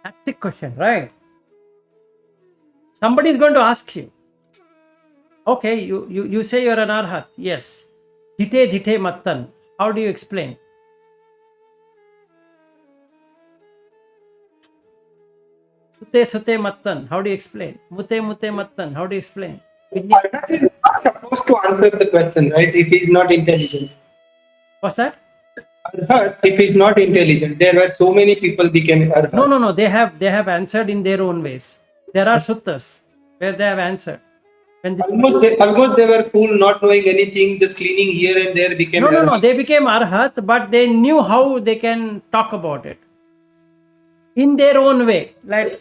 That's the question, right? Somebody is going to ask you. Okay, you say you're an arhat. Yes. Dhite mattan. How do you explain? Sute mattan. How do you explain? Mute mattan. How do you explain? Arhat is not supposed to answer the question, right? If he's not intelligent. What's that? Arhat, if he's not intelligent, there were so many people became Arhat. No. They have answered in their own ways. There are suttas where they have answered. When this Almost they were fool, not knowing anything, just cleaning here and there became no. Arhat. They became arhat, but they knew how they can talk about it in their own way. Like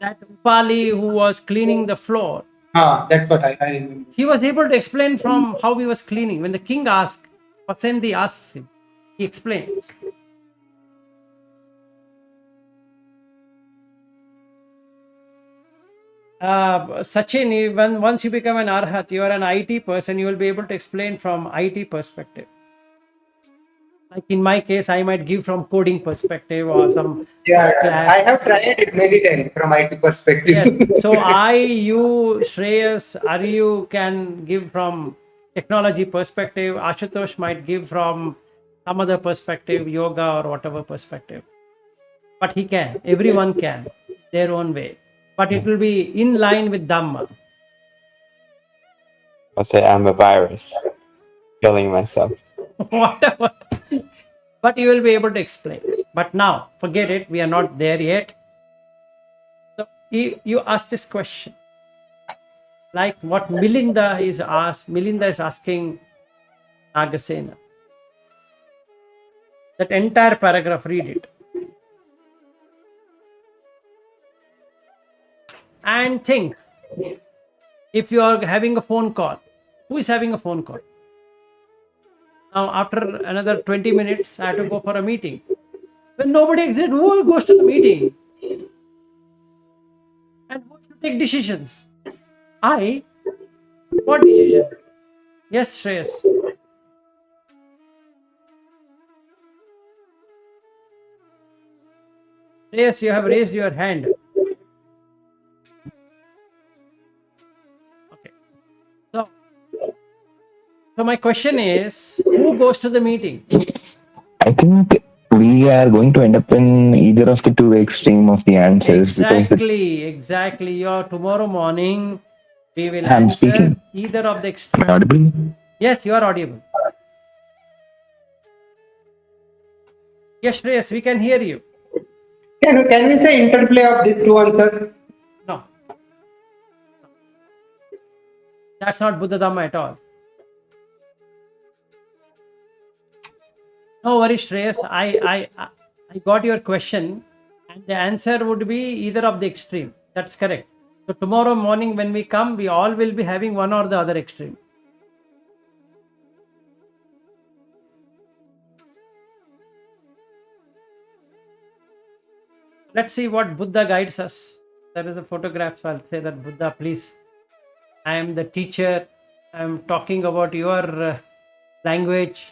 that Upali who was cleaning the floor. That's what I remember. He was able to explain from how he was cleaning. When the king asked, Pasendi asks him, he explains. Sachin, once you become an arhat, you are an IT person, you will be able to explain from IT perspective. Like in my case, I might give from coding perspective or some Yeah. I have tried it many times from IT perspective. Yes. So you, Shreyas, Aryu can give from technology perspective. Ashutosh might give from some other perspective, yoga or whatever perspective. But he can. Everyone can, their own way. But it will be in line with Dhamma. I'll say I'm a virus, killing myself. Whatever. But you will be able to explain. But now, forget it. We are not there yet. So you ask this question. Like what Milinda is asking Nagasena. That entire paragraph, read it. And think, if you are having a phone call, who is having a phone call? Now, after another 20 minutes, I have to go for a meeting. When nobody exists, who goes to the meeting? And who should take decisions? I? What decision? Yes, Shreyas. Shreyas, you have raised your hand. Okay. So my question is, who goes to the meeting? I think we are going to end up in either of the two extreme of the answers. Exactly. Tomorrow morning, we will I'm answer speaking. either of the Am extreme. I audible? Yes, you are audible. Yes, Shreyas, we can hear you. Can we say interplay of these two answers? No. That's not Buddha Dhamma at all. No worries, Shreyas. I got your question, and the answer would be either of the extreme. That's correct. So tomorrow morning when we come, we all will be having one or the other extreme. Let's see what Buddha guides us. There is a photograph, so I'll say that Buddha, please I am the teacher. I am talking about your language.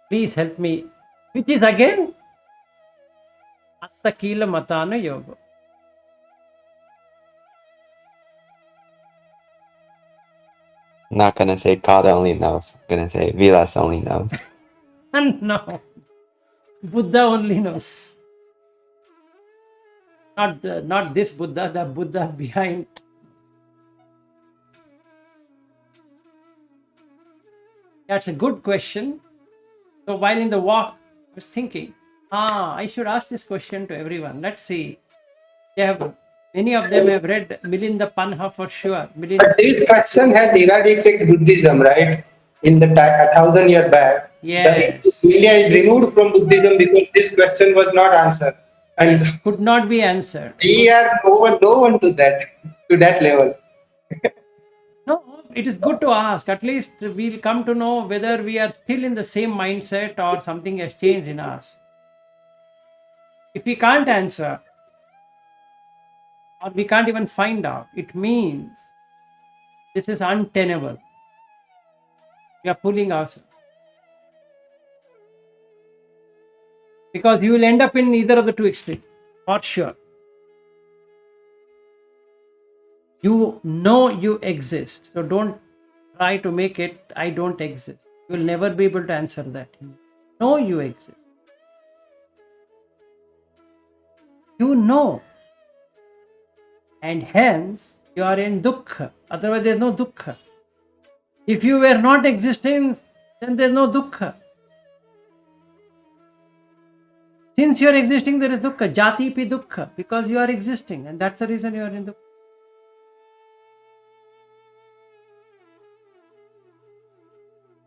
Please help me. Which is again Attakila Matana Yoga. Not gonna say God only knows. I'm gonna say Vilas only knows. And no, Buddha only knows. Not this Buddha, the Buddha behind. That's a good question. So while in the walk, I was thinking, I should ask this question to everyone. Let's see. Many of them have read Milinda Panha for sure. But this question has eradicated Buddhism, right? In the 1,000 year back, Yes, India is removed from Buddhism because this question was not answered, and yes, could not be answered. we are no one to that level. No, it is good to ask. At least we'll come to know whether we are still in the same mindset or something has changed in us. If we can't answer or we can't even find out, it means this is untenable. We are fooling ourselves. Because you will end up in either of the two extremes, for sure. You know you exist, so don't try to make it I don't exist. You will never be able to answer that. You know you exist. You know. And hence you are in dukkha. Otherwise, there is no dukkha. If you were not existing, then there is no dukkha. Since you are existing, there is dukkha. Jati pi dukkha. Because you are existing, and that's the reason you are in dukkha.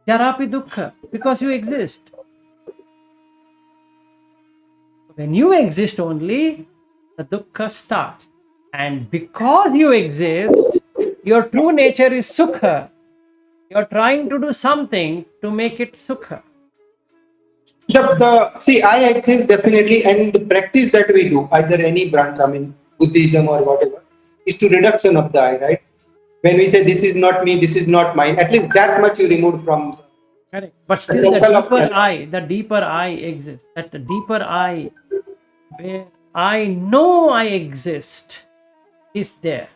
Jarapi dukkha. Because you exist. When you exist only, the dukkha starts. And because you exist, your true nature is sukha. You are trying to do something to make it sukha. See, I exist definitely, and the practice that we do, either any branch, I mean Buddhism or whatever, is to reduction of the I, right? When we say this is not me, this is not mine, at least that much you remove from Correct. But the still circle of the deeper I exists. That the deeper I, where I know I exist, is there.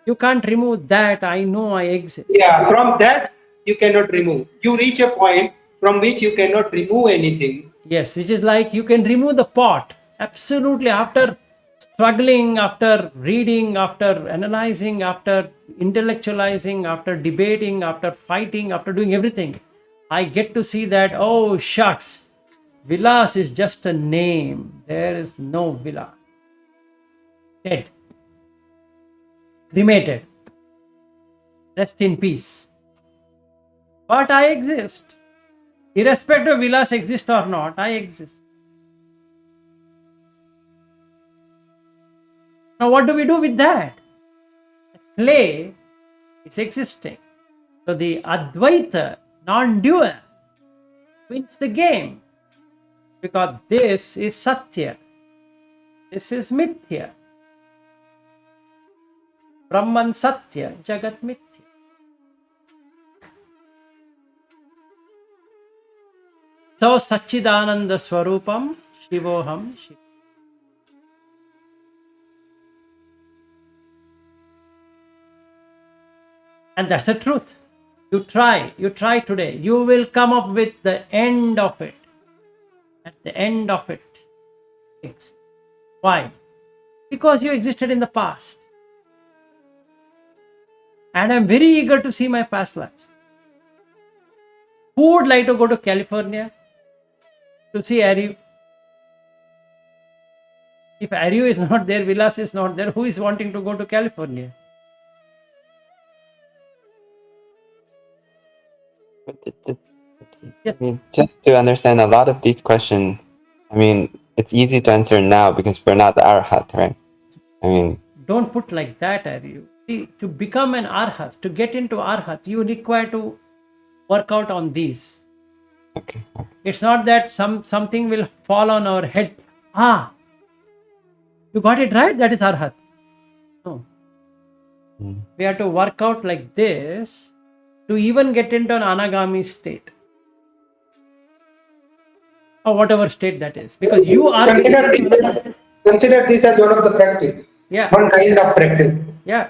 You can't remove that I know I exist. Yeah, from that you cannot remove. You reach a point from which you cannot remove anything. Yes, which is like you can remove the pot. Absolutely. After struggling, after reading, after analyzing, after intellectualizing, after debating, after fighting, after doing everything, I get to see that, oh shucks, Vilas is just a name. There is no Vilas. Dead. Cremated. Rest in peace. But I exist. Irrespective of Vilas exist or not, I exist. Now, what do we do with that? The clay is existing. So, the Advaita, non dual, wins the game because this is Satya, this is Mithya. Brahman Satya, Jagat Mithya. So, Satchidananda Swarupam, Shivoham, Shiva. And that's the truth. You try today. You will come up with the end of it. At the end of it. Why? Because you existed in the past. And I'm very eager to see my past lives. Who would like to go to California to see Aryu? If Aryu is not there, Vilas is not there, who is wanting to go to California? I mean, just to understand a lot of these questions, I mean, it's easy to answer now because we're not the arhat, right? I mean, Don't put like that, Aryu. See, to become an arhat, to get into arhat, you require to work out on these. okay. It's not that something will fall on our head. You got it right? That is arhat. No. We have to work out like this to even get into an anagami state. Or whatever state that is. Because you are Consider this as one of the practice. Yeah. One kind of practice. Yeah.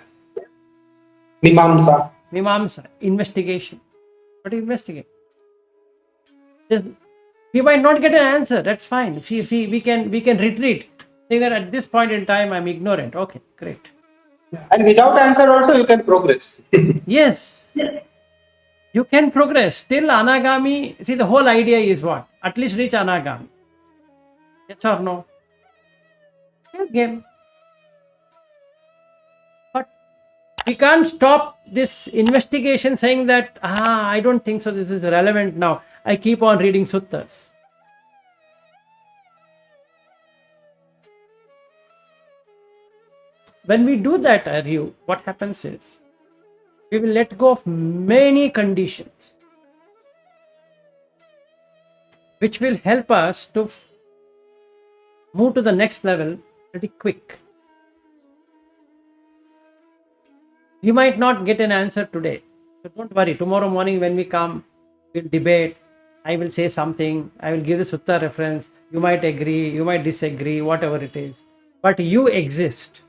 Mimamsa. Mimamsa, investigation. What do you investigate? We might not get an answer. That's fine. If we can retreat. Saying that at this point in time I'm ignorant. Okay, great. And without answer also you can progress. Yes. You can progress. Till anagami. See, the whole idea is what? At least reach anagami. Yes or no? Fair game. But we can't stop this investigation saying that, I don't think so, this is relevant now. I keep on reading suttas. When we do that, Aryu, what happens is, we will let go of many conditions which will help us to move to the next level pretty quick. You might not get an answer today, but don't worry. Tomorrow morning when we come, we'll debate. I will say something. I will give the sutta reference. You might agree, you might disagree, whatever it is. But you exist.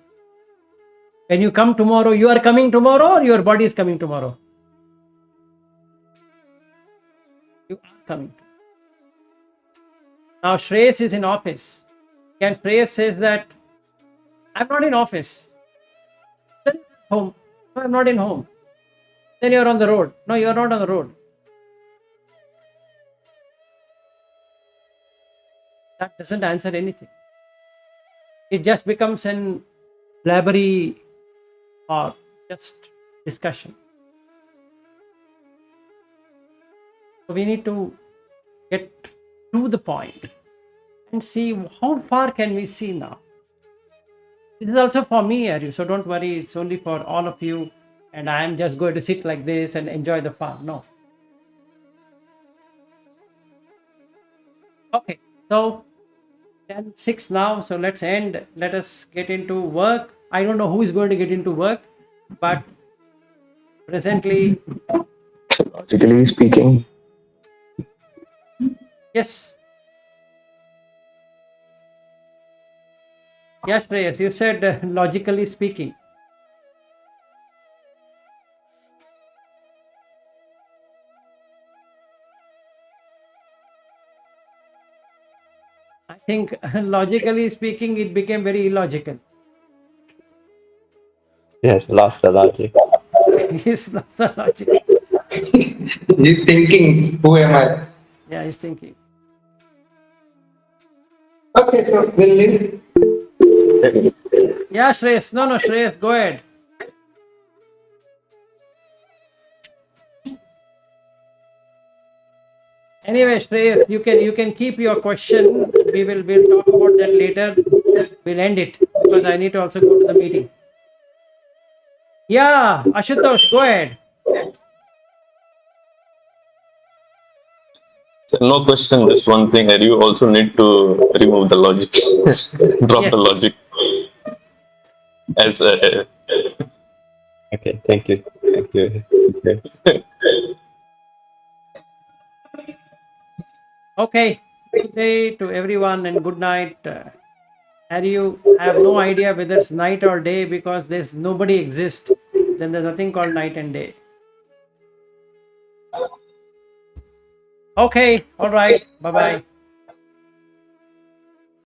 When you come tomorrow, you are coming tomorrow or your body is coming tomorrow? You are coming. Now Shreyas is in office. Can Shreyas says that, I'm not in office. Then home. No, I'm not in home. Then you're on the road. No, you're not on the road. That doesn't answer anything. It just becomes an blabbery or just discussion. So we need to get to the point and see how far can we see now. This is also for me, Aryu, so don't worry, it's only for all of you, and I am just going to sit like this and enjoy the fun. No. Okay, so 10:06 now, so let's end. Let us get into work. I don't know who is going to get into work, but presently, Logically speaking, yes. Yes, Shreyas, you said logically speaking. I think logically speaking, it became very illogical. Yes, lost the logic. It's not the logic. He's thinking, who am I? Yeah, he's thinking. Okay, so we'll leave. Yeah, Shreyas. No, Shreyas, go ahead. Anyway, Shreyas, you can keep your question. We'll talk about that later. We'll end it because I need to also go to the meeting. Yeah, Ashutosh, go ahead. So no question, just one thing, and you also need to remove the logic, drop Yes. the logic. As Okay, thank you. Thank you. Okay. Okay. Good day to everyone and good night. Aryu, I have no idea whether it's night or day because there's nobody exists. Then there's nothing called night and day. Okay. All right. Bye bye.